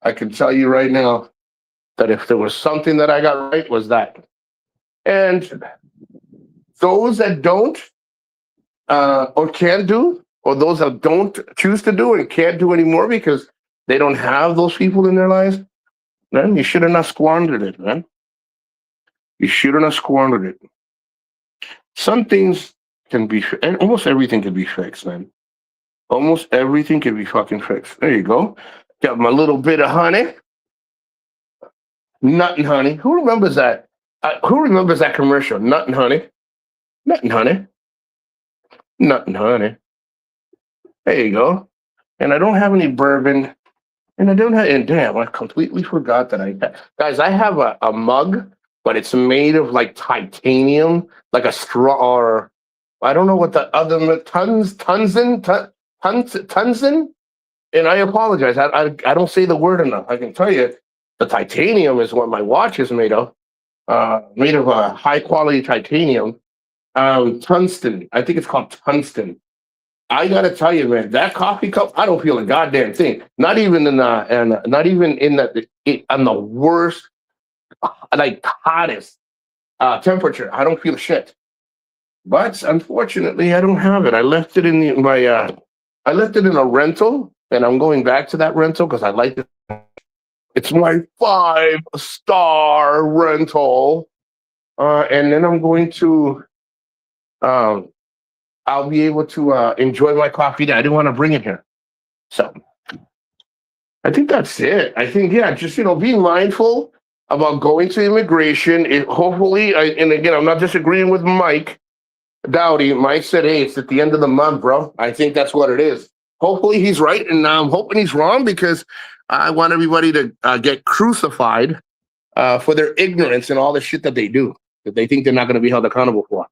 I can tell you right now that if there was something that I got right, was that. And those that don't or can't do, or those that don't choose to do and can't do anymore because they don't have those people in their lives, then you should have not squandered it, man. You shouldn't have squandered it. Some things can be, almost everything can be fixed, man. Almost everything can be fucking fixed. There you go. Got my little bit of honey. Nut and honey. Who remembers that? Who remembers that commercial? Nothing, honey. Nothing, honey. Nothing, honey. There you go. And I don't have any bourbon. And I don't have, and damn, I completely forgot that guys, I have a mug, but it's made of like titanium, like a straw, or I don't know what the other, Tunzen? And I apologize. I don't say the word enough. I can tell you the titanium is what my watch is made of a high quality titanium. Tungsten. I think it's called tungsten. I gotta tell you, man, that coffee cup, I don't feel a goddamn thing. Not even in the, and not even in on the worst, like hottest temperature. I don't feel shit. But unfortunately, I don't have it. I left it in I left it in a rental, and I'm going back to that rental because I like it. It's my 5-star rental, and then I'm going to. I'll be able to enjoy my coffee there. I didn't want to bring it here. So I think that's it. I think, yeah, just, being mindful about going to immigration. Hopefully, and again, I'm not disagreeing with Mike Dowdy. Mike said, hey, it's at the end of the month, bro. I think that's what it is. Hopefully he's right, and I'm hoping he's wrong because I want everybody to get crucified for their ignorance and all the shit that they do, that they think they're not going to be held accountable for.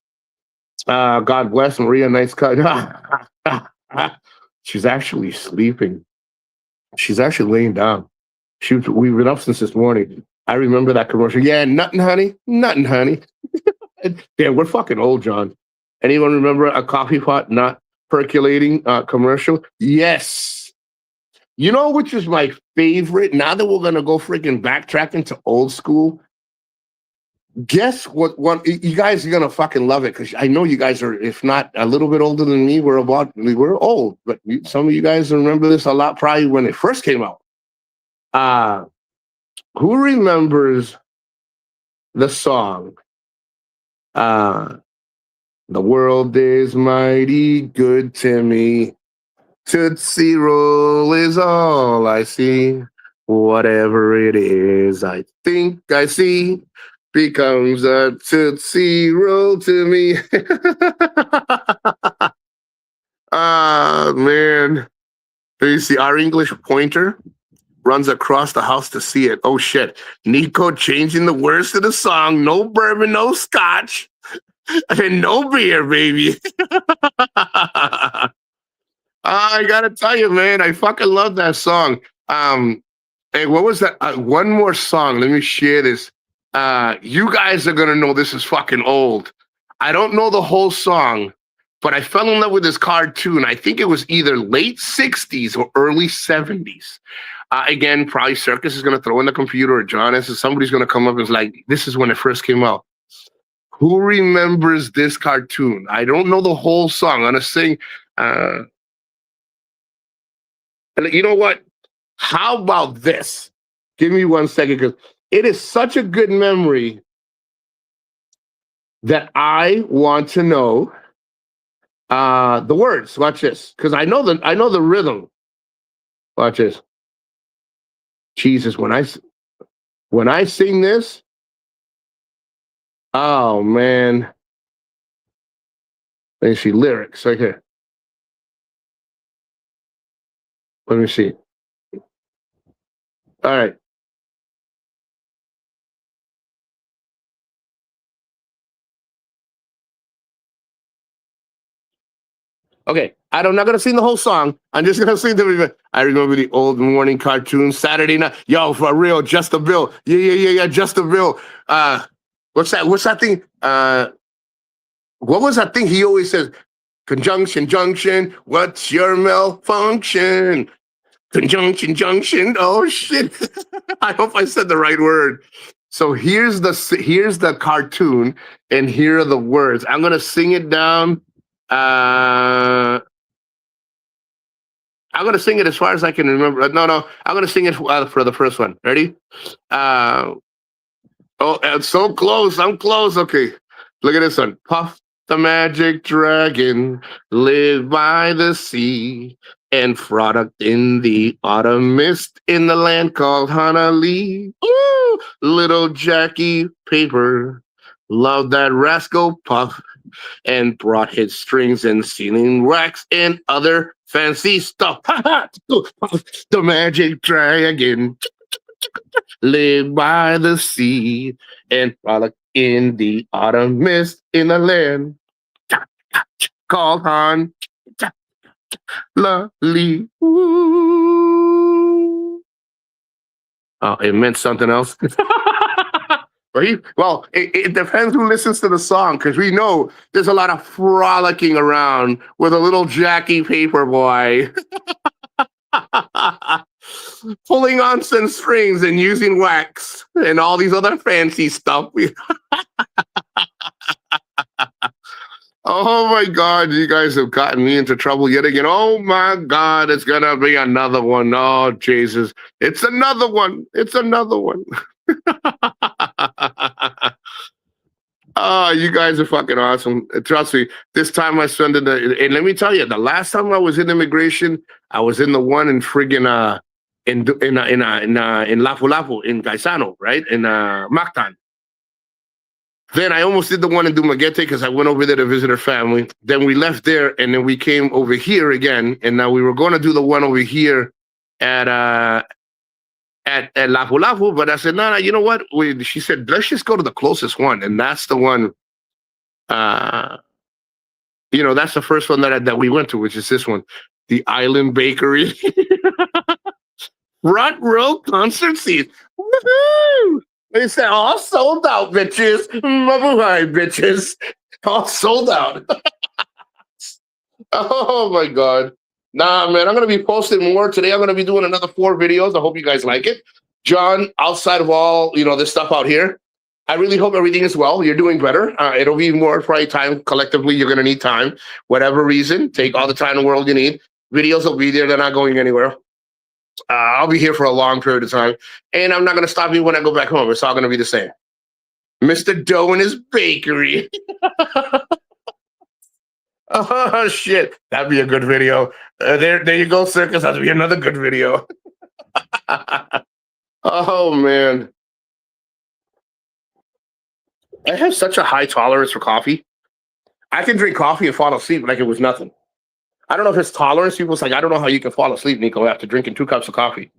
God bless Maria. Nice cut. She's actually sleeping. She's actually laying down. We've been up since this morning. I remember that commercial. Yeah, nothing, honey. Nothing, honey. Yeah, we're fucking old, John. Anyone remember a coffee pot not percolating commercial? Yes. You know which is my favorite? Now that we're going to go freaking backtracking to old school, guess what one you guys are gonna fucking love it, because I know you guys are, if not a little bit older than me. We're old, but some of you guys remember this a lot, probably when it first came out. Who remembers the song the world is mighty good to me, Tootsie Roll is all I see, whatever it is I think I see becomes a Tootsie Roll to me. Ah, man. You see, our English pointer runs across the house to see it. Oh, shit. Nico changing the words to the song. No bourbon, no scotch, and no beer, baby. I gotta tell you, man, I fucking love that song. Hey, what was that? One more song. Let me share this. You guys are gonna know this is fucking old. I don't know the whole song, but I fell in love with this cartoon. I think it was either late 60s or early 70s. Again, probably Circus is gonna throw in the computer, or John is, somebody's gonna come up and is like, this is when it first came out. Who remembers this cartoon? I don't know the whole song. I'm gonna sing. You know what? How about this? Give me 1 second, because it is such a good memory that I want to know the words. Watch this, because I know the rhythm. Watch this. Jesus, when I sing this, oh man. Let me see lyrics right here. Let me see. All right. Okay, I'm not gonna sing the whole song. I'm just gonna sing the. I remember the old morning cartoons, Saturday night. Yo, for real, Just a Bill. Yeah, Just a Bill. What's that? What's that thing? What was that thing he always says? Conjunction, junction. What's your malfunction? Conjunction, junction. Oh shit! I hope I said the right word. So here's the cartoon, and here are the words. I'm gonna sing it down. I'm gonna sing it as far as I can remember. No, I'm gonna sing it for the first one. Ready? Oh, it's so close. I'm close. Okay, look at this one. Puff the magic dragon, live by the sea, and frolic in the autumn mist in the land called Honolulu. Ooh, little Jackie Paper Love that rascal Puff and brought his strings and sealing wax and other fancy stuff. The magic dragon lived by the sea and frolicked in the autumn mist in a land called Han. Lovely. Oh, it meant something else. Well, it depends who listens to the song, because we know there's a lot of frolicking around with a little Jackie Paperboy pulling on some strings and using wax and all these other fancy stuff. Oh my God, you guys have gotten me into trouble yet again. Oh my God, it's gonna be another one. Oh Jesus, it's another one. It's another one. Oh, you guys are fucking awesome. Trust me, this time I spent it, and let me tell you, the last time I was in immigration, I was in the one in friggin' in Lapu-Lapu, in Gaisano, right? In Mactan. Then I almost did the one in Dumaguete because I went over there to visit her family. Then we left there, and then we came over here again, and now we were going to do the one over here at Lapu-Lapu, but I said, no, you know what? She said, let's just go to the closest one. And that's the one, that's the first one that we went to, which is this one, the Island Bakery. Front row concert seats. Woohoo! They said, all sold out, bitches. Mabuhay, bitches. All sold out. Oh, my God. Nah, man, I'm going to be posting more. Today, I'm going to be doing another 4 videos. I hope you guys like it. John, outside of all, this stuff out here, I really hope everything is well. You're doing better. It'll be more probably time. Collectively, you're going to need time. Whatever reason, take all the time in the world you need. Videos will be there. They're not going anywhere. I'll be here for a long period of time. And I'm not going to stop you when I go back home. It's all going to be the same. Mr. Doe and his bakery. Oh, shit. That'd be a good video. There you go, Circus. That'd be another good video. Oh, man. I have such a high tolerance for coffee. I can drink coffee and fall asleep like it was nothing. I don't know if it's tolerance. People's like, I don't know how you can fall asleep, Nico, after drinking 2 cups of coffee.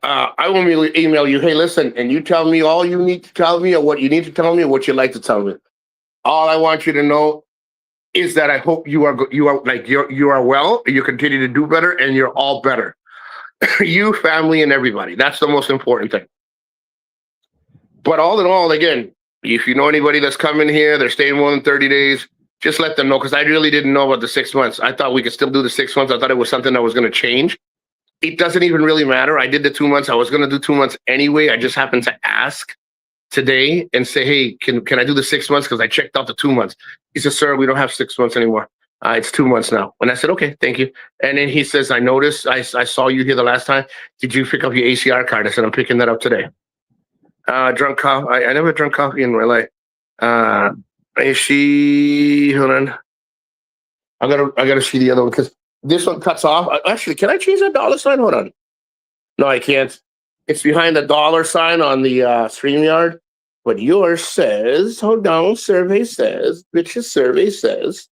I will email you, hey, listen, and you tell me all you need to tell me or what you need to tell me or what you'd like to tell me. All I want you to know is that I hope you are well, you continue to do better, and you're all better. You, family, and everybody. That's the most important thing. But all in all, again, if you know anybody that's coming here, they're staying more than 30 days, just let them know, because I really didn't know about the 6 months. I thought we could still do the 6 months. I thought it was something that was going to change. It doesn't even really matter. I did the 2 months. I was going to do 2 months anyway. I just happened to ask today and say, hey, can I do the 6 months? Because I checked out the 2 months. He said, sir, we don't have 6 months anymore. It's 2 months now. And I said, okay, thank you. And then he says, I noticed, I saw you here the last time. Did you pick up your ACR card? I said, I'm picking that up today. Drunk coffee. I never drunk coffee in my life. Hold on. I gotta see the other one because this one cuts off. Actually, can I change that dollar sign? Hold on. No, I can't. It's behind the dollar sign on the StreamYard. But yours says, hold on, survey says, bitches survey says,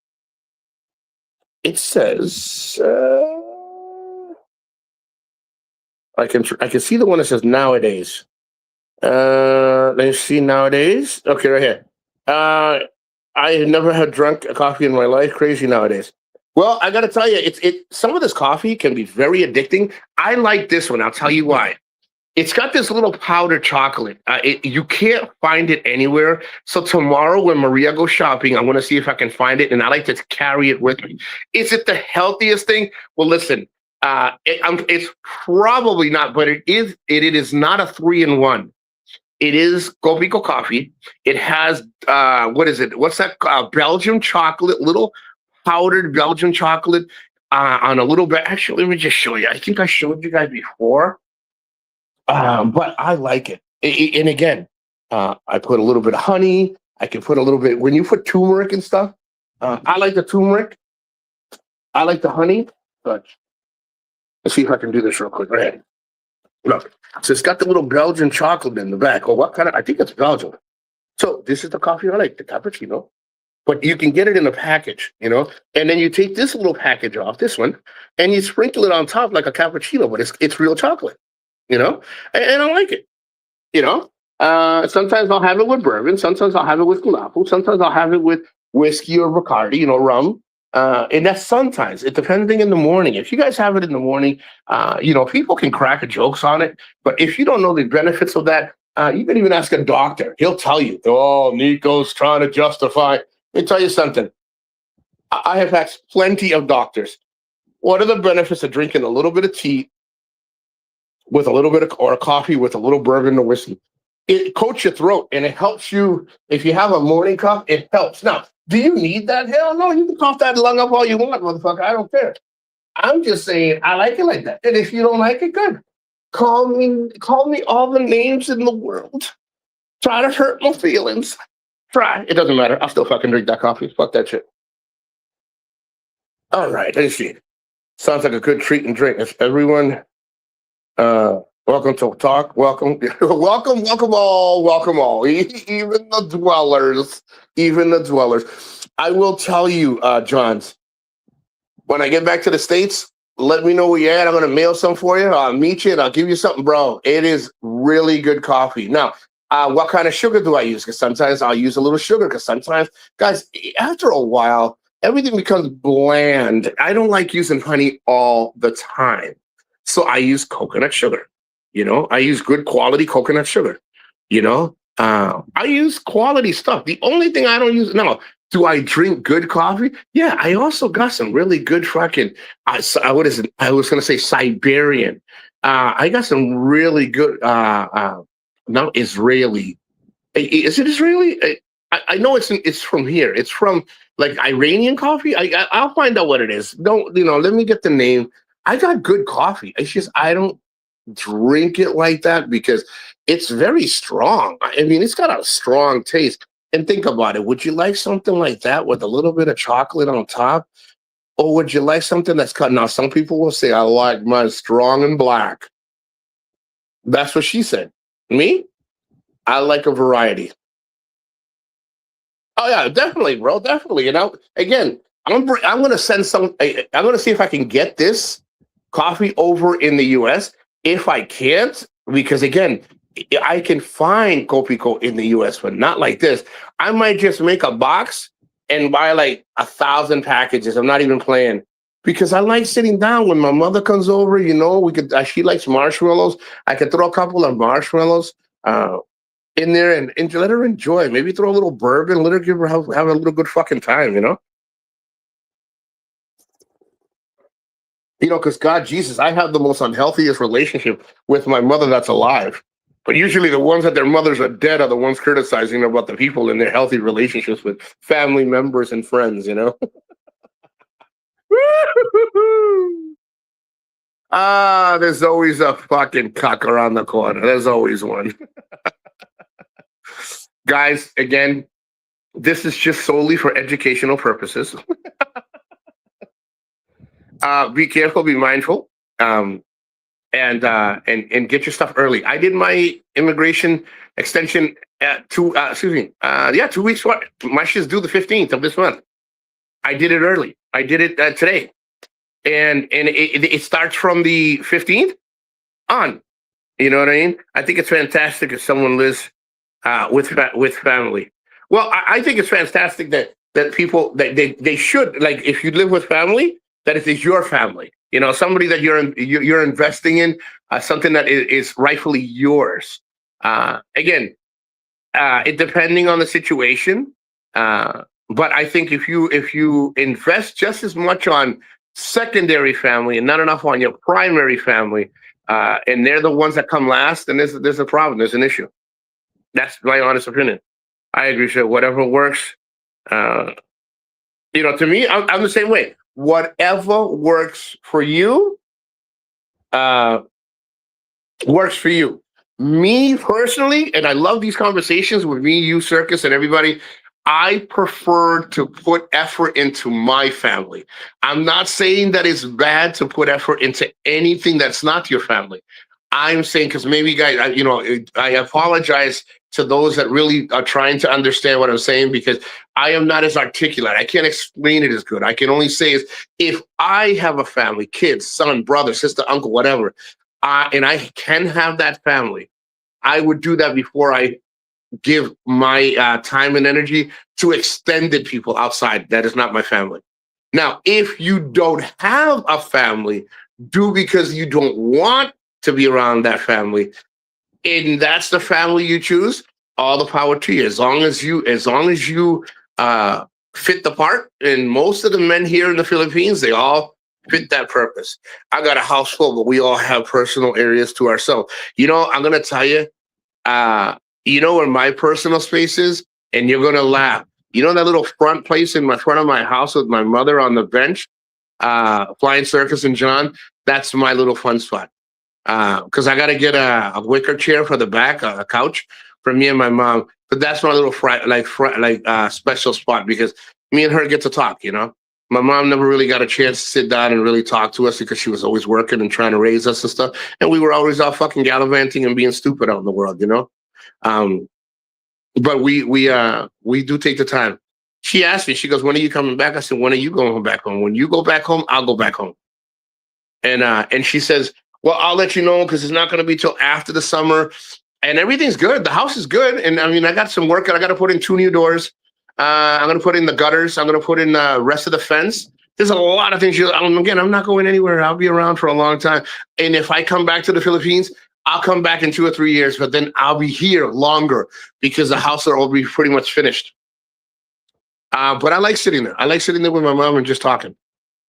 it says, I can see the one that says nowadays. Let's see nowadays. Okay, right here. I have never had drunk a coffee in my life. Crazy nowadays. Well, I got to tell you, some of this coffee can be very addicting. I like this one. I'll tell you why. It's got this little powdered chocolate. You can't find it anywhere. So tomorrow when Maria goes shopping, I'm going to see if I can find it, and I like to carry it with me. Is it the healthiest thing? Well, listen, it's probably not, but it is not a 3-in-1. It is Copico coffee. It has, what is it? What's that? Belgian chocolate, little powdered Belgian chocolate on a little bit. Actually, let me just show you. I think I showed you guys before. But I like it. And again, I put a little bit of honey. I can put a little bit, when you put turmeric and stuff, I like the turmeric. I like the honey. But let's see if I can do this real quick. Go ahead. Look, so it's got the little Belgian chocolate in the back. Oh, what kind of? I think it's Belgian. So this is the coffee I like, the cappuccino. But you can get it in a package, and then you take this little package off, this one, and you sprinkle it on top like a cappuccino, but it's real chocolate, and I like it, you know. Sometimes I'll have it with bourbon, sometimes I'll have it with culapo, sometimes I'll have it with whiskey or Bacardi, rum. And that's sometimes. It depending in the morning. If you guys have it in the morning, people can crack jokes on it. But if you don't know the benefits of that, you can even ask a doctor. He'll tell you, oh, Nico's trying to justify. Let me tell you something. I have asked plenty of doctors, what are the benefits of drinking a little bit of tea with a little bit of, or coffee with a little bourbon or whiskey? It coats your throat and it helps you. If you have a morning cough, it helps. Now, do you need that? Hell no, you can cough that lung up all you want, motherfucker. I don't care. I'm just saying I like it like that. And if you don't like it, good. Call me all the names in the world. Try to hurt my feelings. Try. It doesn't matter. I'll still fucking drink that coffee. Fuck that shit. All right, let's see. Sounds like a good treat and drink. If everyone, welcome to talk. Welcome, welcome all. Even the dwellers. I will tell you, Johns, when I get back to the States, let me know where you're at. I'm going to mail some for you. I'll meet you and I'll give you something, bro. It is really good coffee. Now, what kind of sugar do I use? Because sometimes I'll use a little sugar because sometimes, guys, after a while, everything becomes bland. I don't like using honey all the time. So I use coconut sugar. I use good quality coconut sugar. I use quality stuff. The only thing I don't use now, do I drink good coffee? Yeah, I also got some really good fucking. What is it? I was gonna say Siberian. I got some really good. No, Israeli. Is it Israeli? I know it's from here. It's from like Iranian coffee. I'll find out what it is. Don't let me get the name. I got good coffee. It's just I don't drink it like that because it's very strong. I mean, it's got a strong taste. And think about it. Would you like something like that with a little bit of chocolate on top? Or would you like something that's cut? Now, some people will say, I like mine strong and black. That's what she said. Me? I like a variety. Oh, yeah, definitely, bro. Definitely. Again, I'm going to send I'm going to see if I can get this coffee over in the US. If I can't, because again, I can find Copico in the US, but not like this. I might just make a box and buy like 1,000 packages. I'm not even playing because I like sitting down when my mother comes over. We could. She likes marshmallows. I could throw a couple of marshmallows in there and let her enjoy. Maybe throw a little bourbon. Let her have a little good fucking time. Because God, Jesus, I have the most unhealthiest relationship with my mother that's alive. But usually the ones that their mothers are dead are the ones criticizing about the people in their healthy relationships with family members and friends, There's always a fucking cuck around the corner. There's always one. Guys, again, this is just solely for educational purposes. Be careful, be mindful. And get your stuff early. I did my immigration extension at 2 weeks. My shit's due the 15th of this month. I did it early. I did it today, and it starts from the 15th on. You know what I mean? I think it's fantastic if someone lives with family. Well, I think it's fantastic that people that they should, like, if you live with family, that it is your family. Somebody that you're investing in, something that is rightfully yours. Again, it depending on the situation, but I think if you invest just as much on secondary family and not enough on your primary family, and they're the ones that come last, then there's a problem. There's an issue. That's my honest opinion. I agree. So whatever works, to me, I'm the same way. Whatever works for you, works for you. Me personally, and I love these conversations with me, you, Circus, and everybody. I prefer to put effort into my family. I'm not saying that it's bad to put effort into anything that's not your family. I'm saying, because maybe guys, I apologize to those that really are trying to understand what I'm saying, because I am not as articulate. I can't explain it as good. I can only say is, if I have a family, kids, son, brother, sister, uncle, whatever, and I can have that family, I would do that before I give my time and energy to extended people outside. That is not my family. Now, if you don't have a family, do because you don't want to be around that family, and that's the family you choose, all the power to you. As long as you fit the part, and most of the men here in the Philippines, they all fit that purpose. I got a house full, but we all have personal areas to ourselves. I'm gonna tell you, where my personal space is, and you're gonna laugh. That little front place in my front of my house with my mother on the bench, Flying Circus and John, that's my little fun spot. Because I got to get a wicker chair for the back, a couch for me and my mom. But that's my little special spot, because me and her get to talk. My mom never really got a chance to sit down and really talk to us, because she was always working and trying to raise us and stuff. And we were always out fucking gallivanting and being stupid out in the world. But we do take the time. She asked me, she goes, "When are you coming back?" I said, "When are you going back home? When you go back home, I'll go back home." And she says, "Well, I'll let you know, because it's not going to be till after the summer." And everything's good. The house is good. And I mean, I got some work. I got to put in 2 new doors. I'm going to put in the gutters. I'm going to put in the rest of the fence. There's a lot of things. Again, I'm not going anywhere. I'll be around for a long time. And if I come back to the Philippines, I'll come back in 2 or 3 years, but then I'll be here longer, because the house will be pretty much finished. But I like sitting there. I like sitting there with my mom and just talking.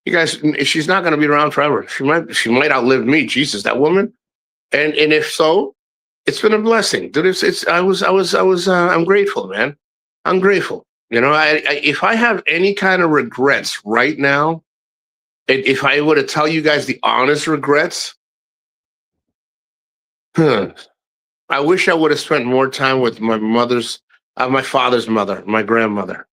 You guys, she's not going to be around forever. She might outlive me. Jesus, that woman. And if so, it's been a blessing, dude. I'm grateful, man. I'm grateful. If I have any kind of regrets right now, if I were to tell you guys the honest regrets, I wish I would have spent more time with my father's mother, my grandmother,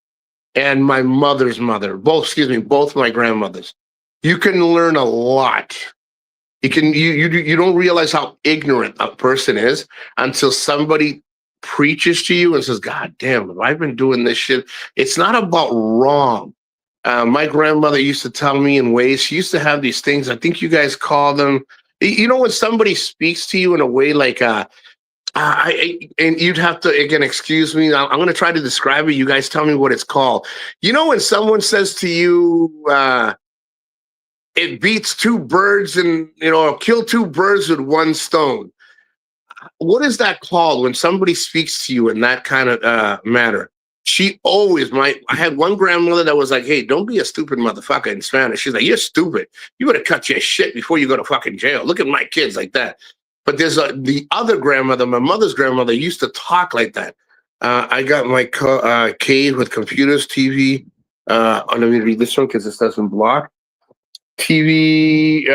and my mother's mother. Both my grandmothers. You can learn a lot. You don't realize how ignorant a person is until somebody preaches to you and says, "God damn, I've been doing this shit." It's not about wrong. My grandmother used to tell me in ways. She used to have these things. I think you guys call them. When somebody speaks to you in a way like, and you'd have to, again, excuse me. I'm going to try to describe it. You guys tell me what it's called. When someone says to you, it beats 2 birds and, kill 2 birds with 1 stone. What is that called when somebody speaks to you in that kind of manner? I had one grandmother that was like, "Hey, don't be a stupid motherfucker," in Spanish. She's like, "You're stupid. You better cut your shit before you go to fucking jail. Look at my kids," like that. But there's the other grandmother, my mother's grandmother, used to talk like that. I got my cave with computers, TV. Let me read this one because it doesn't block. TV,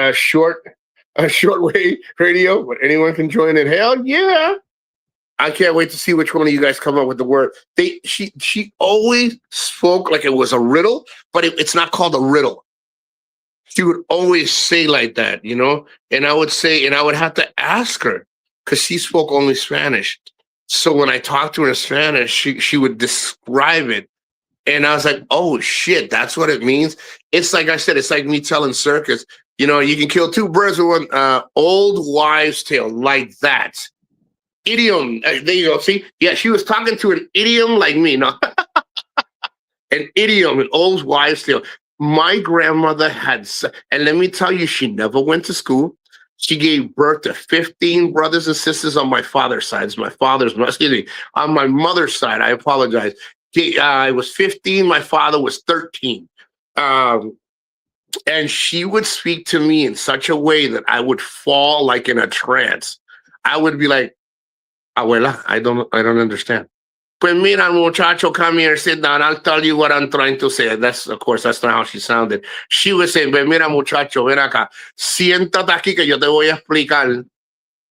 shortwave radio, but anyone can join it. Hell yeah. I can't wait to see which one of you guys come up with the word. She always spoke like it was a riddle, but it's not called a riddle. She would always say like that, and I would have to ask her, because she spoke only Spanish. So when I talked to her in Spanish, she would describe it. And I was like, "Oh shit, that's what it means." It's like I said, it's like me telling Circus, you can kill 2 birds with 1 old wives' tale, like that. Idiom. There you go. See? Yeah, she was talking to an idiom like me. No, an idiom, an old wives' tale. My grandmother and let me tell you, she never went to school. She gave birth to 15 brothers and sisters on my father's side. On my mother's side, I apologize. I was 15. My father was 13. And she would speak to me in such a way that I would fall like in a trance. I would be like, "Abuela, I don't understand." "Pues mira, muchacho, come here, sit down. I'll tell you what I'm trying to say." That's not how she sounded. She would say, "Pues mira, muchacho, ven acá. Siéntate aquí que yo te voy a explicar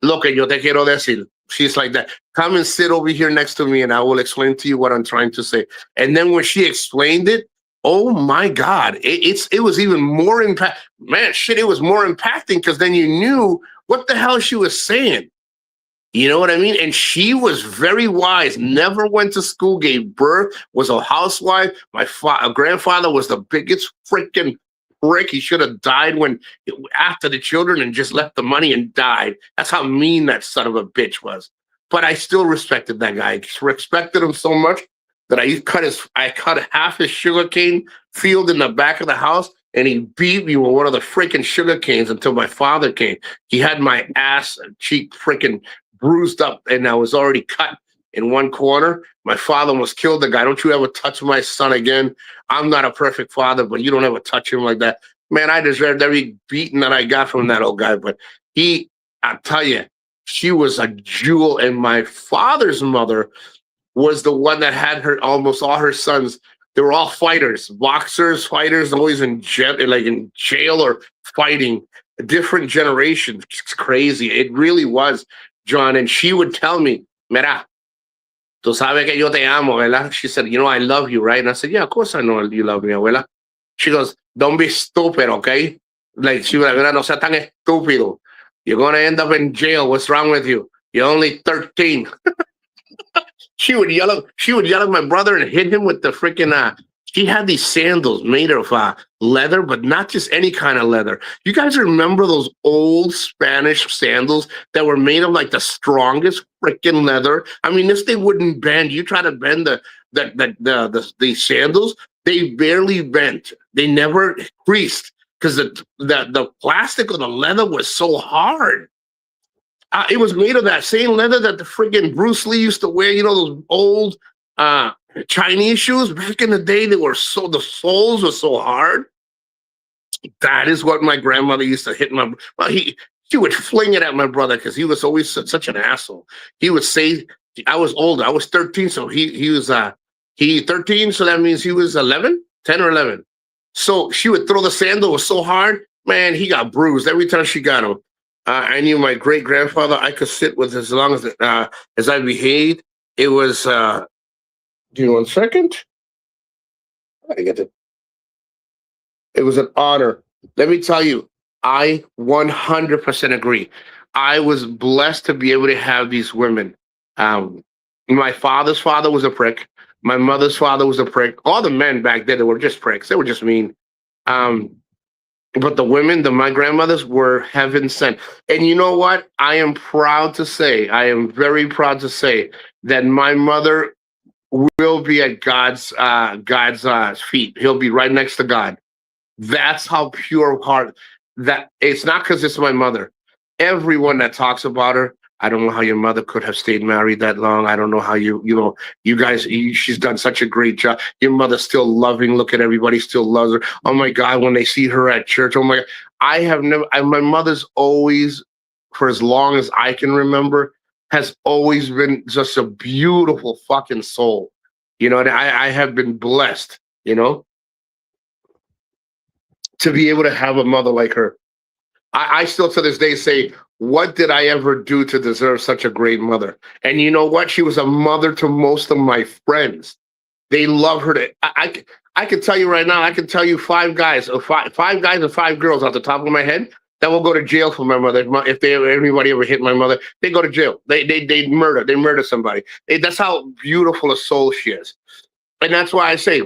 lo que yo te quiero decir." She's like that. "Come and sit over here next to me and I will explain to you what I'm trying to say." And then when she explained it, oh my God, it was even more impact. Man, shit, it was more impacting, because then you knew what the hell she was saying. You know what I mean? And she was very wise, never went to school, gave birth, was a housewife. My grandfather was the biggest freaking prick. He should have died after the children and just left the money and died. That's how mean that son of a bitch was. But I still respected that guy. I respected him so much that I cut half his sugarcane field in the back of the house, and he beat me with one of the freaking sugar canes until my father came. He had my ass cheek freaking bruised up, and I was already cut in one corner. My father almost killed the guy. Don't you ever touch my son again. I'm not a perfect father, but you don't ever touch him like that. Man, I deserved every beating that I got from that old guy. But I tell you, she was a jewel. And my father's mother was the one that had almost all her sons. They were all fighters, boxers, fighters, always in jail or fighting. Different generations. It's crazy. It really was, John. And she would tell me, Mira, tú sabes que yo te amo, ¿verdad? She said, I love you, right? And I said, yeah, of course I know you love me, abuela. She goes, don't be stupid, okay? Like, she was like, mira, no sea tan estúpido. You're going to end up in jail. What's wrong with you? You're only 13. She would yell at my brother and hit him with the freaking, she had these sandals made of leather, but not just any kind of leather. You guys remember those old Spanish sandals that were made of like the strongest freaking leather? I mean, this thing wouldn't bend. You try to bend the sandals, they barely bent. They never creased because the plastic or the leather was so hard. It was made of that same leather that the friggin' Bruce Lee used to wear. those old Chinese shoes back in the day. The soles were so hard. That is what my grandmother used to hit she would fling it at my brother because he was always such an asshole. He would say, I was older. I was 13, so he was 13, so that means he was 11, 10 or 11. So she would throw the sandal. It was so hard, man. He got bruised every time she got him. I knew my great grandfather. I could sit with as long as I behaved. It was. Give me 1 second. I get it. It was an honor. Let me tell you, I 100% agree. I was blessed to be able to have these women. My father's father was a prick. My mother's father was a prick. All the men back then, they were just pricks. They were just mean. But the women, my grandmothers, were heaven sent. And you know what? I am very proud to say that my mother will be at God's feet. He'll be right next to God. That's how pure of heart. That it's not because it's my mother. Everyone that talks about her, I don't know how your mother could have stayed married that long. I don't know how you guys, she's done such a great job. Your mother's still loving. Look at everybody still loves her. Oh my God, when they see her at church, oh my God. My mother's always, for as long as I can remember, has always been just a beautiful fucking soul. And I have been blessed, to be able to have a mother like her. I still to this day say, what did I ever do to deserve such a great mother? And you know what? She was a mother to most of my friends. They love her. I can tell you right now, I can tell you five guys and five girls off the top of my head that will go to jail for my mother. If anybody ever hit my mother, they go to jail. They murder somebody. That's how beautiful a soul she is. And that's why I say,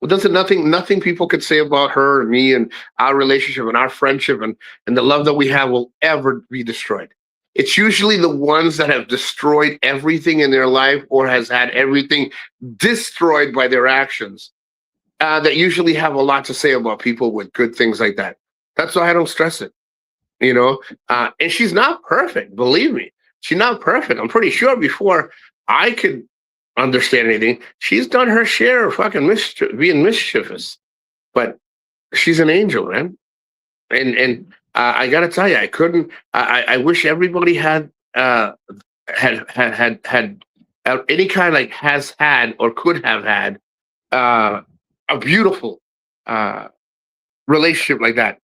nothing people could say about her and me and our relationship and our friendship and the love that we have will ever be destroyed. It's usually the ones that have destroyed everything in their life or has had everything destroyed by their actions that usually have a lot to say about people with good things like that. That's why I don't stress it, and she's not perfect. Believe me, she's not perfect. I'm pretty sure before I could understand anything, she's done her share of fucking being mischievous, but she's an angel, man. And I gotta tell you, I couldn't. I wish everybody had any kind like has had or could have had a beautiful relationship like that.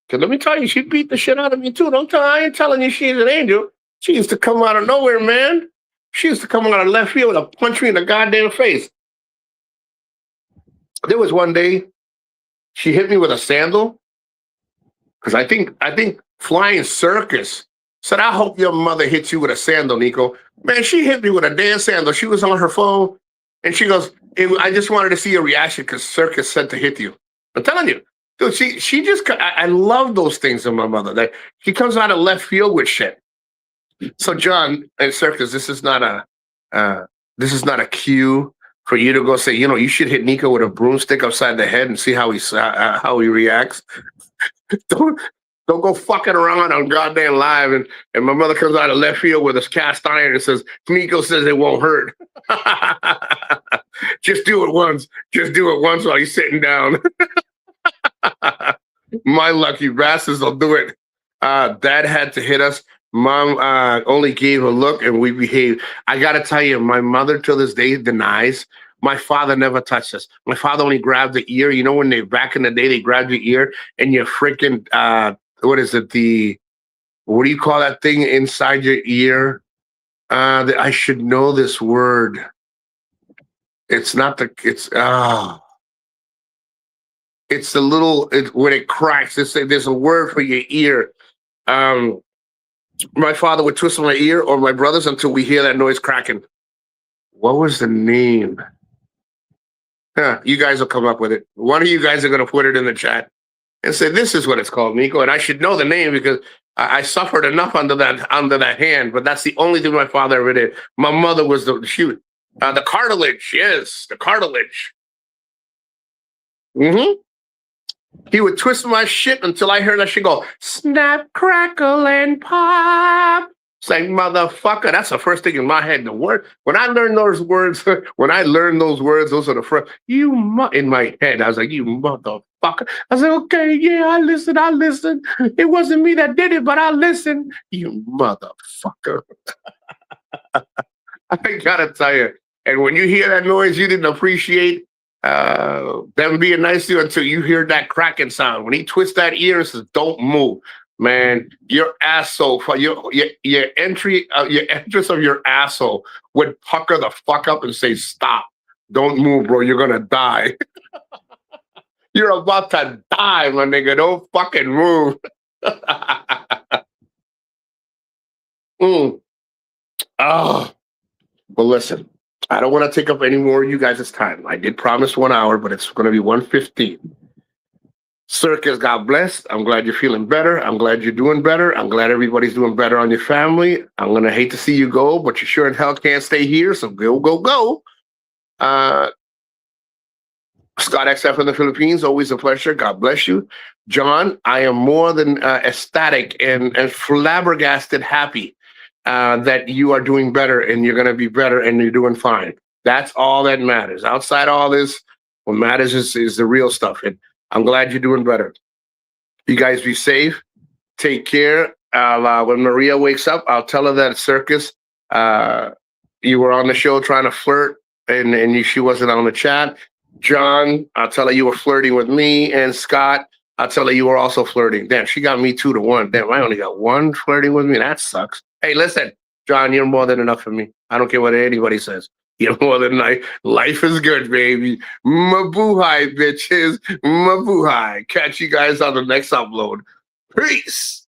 Because let me tell you, she beat the shit out of me too. I ain't telling you she's an angel. She used to come out of nowhere, man. She used to come out of left field and punch me in the goddamn face. There was one day she hit me with a sandal because I think flying circus Said, I hope your mother hit you with a sandal, Nico. Man, she hit me with a damn sandal. She was on her phone and she goes, I just wanted to see your reaction because Circus said to hit you. I'm telling you. Dude, she just, I love those things in my mother. That she comes out of left field with shit. So John and Circus, this is not a cue for you to go say, you should hit Nico with a broomstick upside the head and see how he reacts. Don't go fucking around on goddamn live and my mother comes out of left field with a cast iron and says, Nico says it won't hurt. Just do it once. Just do it once while he's sitting down. My lucky bastards will do it. Dad had to hit us. Mom only gave a look and we behaved. I got to tell you, my mother till this day denies. My father never touched us. My father only grabbed the ear. You know, when back in the day, they grabbed your ear and you freaking, what is it? What do you call that thing inside your ear? I should know this word. It's not it's the little, when it cracks, there's a word for your ear. My father would twist my ear or my brothers until we hear that noise cracking. What was the name? You guys will come up with it. One of you guys are going to put it in the chat and say, this is what it's called, Nico. And I should know the name because I suffered enough under that hand, but that's the only thing my father ever did. My mother was the cartilage. Yes, the cartilage. He would twist my shit until I heard that shit go, snap, crackle, and pop. It's like, motherfucker, that's the first thing in my head. The word, when I learned those words, those are the first, in my head. I was like, you motherfucker. I said, okay, yeah, I listen. It wasn't me that did it, but I listened. You motherfucker. I gotta tell you, and when you hear that noise, you didn't appreciate them being nice to you until you hear that cracking sound. When he twists that ear and says, don't move, man, your asshole, your entrance of your asshole would pucker the fuck up and say, stop, don't move, bro, you're gonna die. You're about to die, my nigga, don't fucking move. Oh, well, listen, I don't want to take up any more of you guys' time. I did promise 1 hour, but it's going to be 1:15. Circus, God bless. I'm glad you're feeling better. I'm glad you're doing better. I'm glad everybody's doing better on your family. I'm going to hate to see you go, but you sure in hell can't stay here, so go. Scott XF in the Philippines, always a pleasure. God bless you. John, I am more than ecstatic and flabbergasted happy that you are doing better and you're going to be better and you're doing fine. That's all that matters. Outside all this, what matters is the real stuff. And I'm glad you're doing better. You guys be safe. Take care. When Maria wakes up, I'll tell her that Circus, you were on the show trying to flirt and she wasn't on the chat. John, I'll tell her you were flirting with me. And Scott, I'll tell her you were also flirting. Damn, she got me 2-1. Damn, I only got one flirting with me. That sucks. Hey, listen, John, you're more than enough for me. I don't care what anybody says. You're more than enough. Life is good, baby. Mabuhay, bitches. Mabuhay. Catch you guys on the next upload. Peace.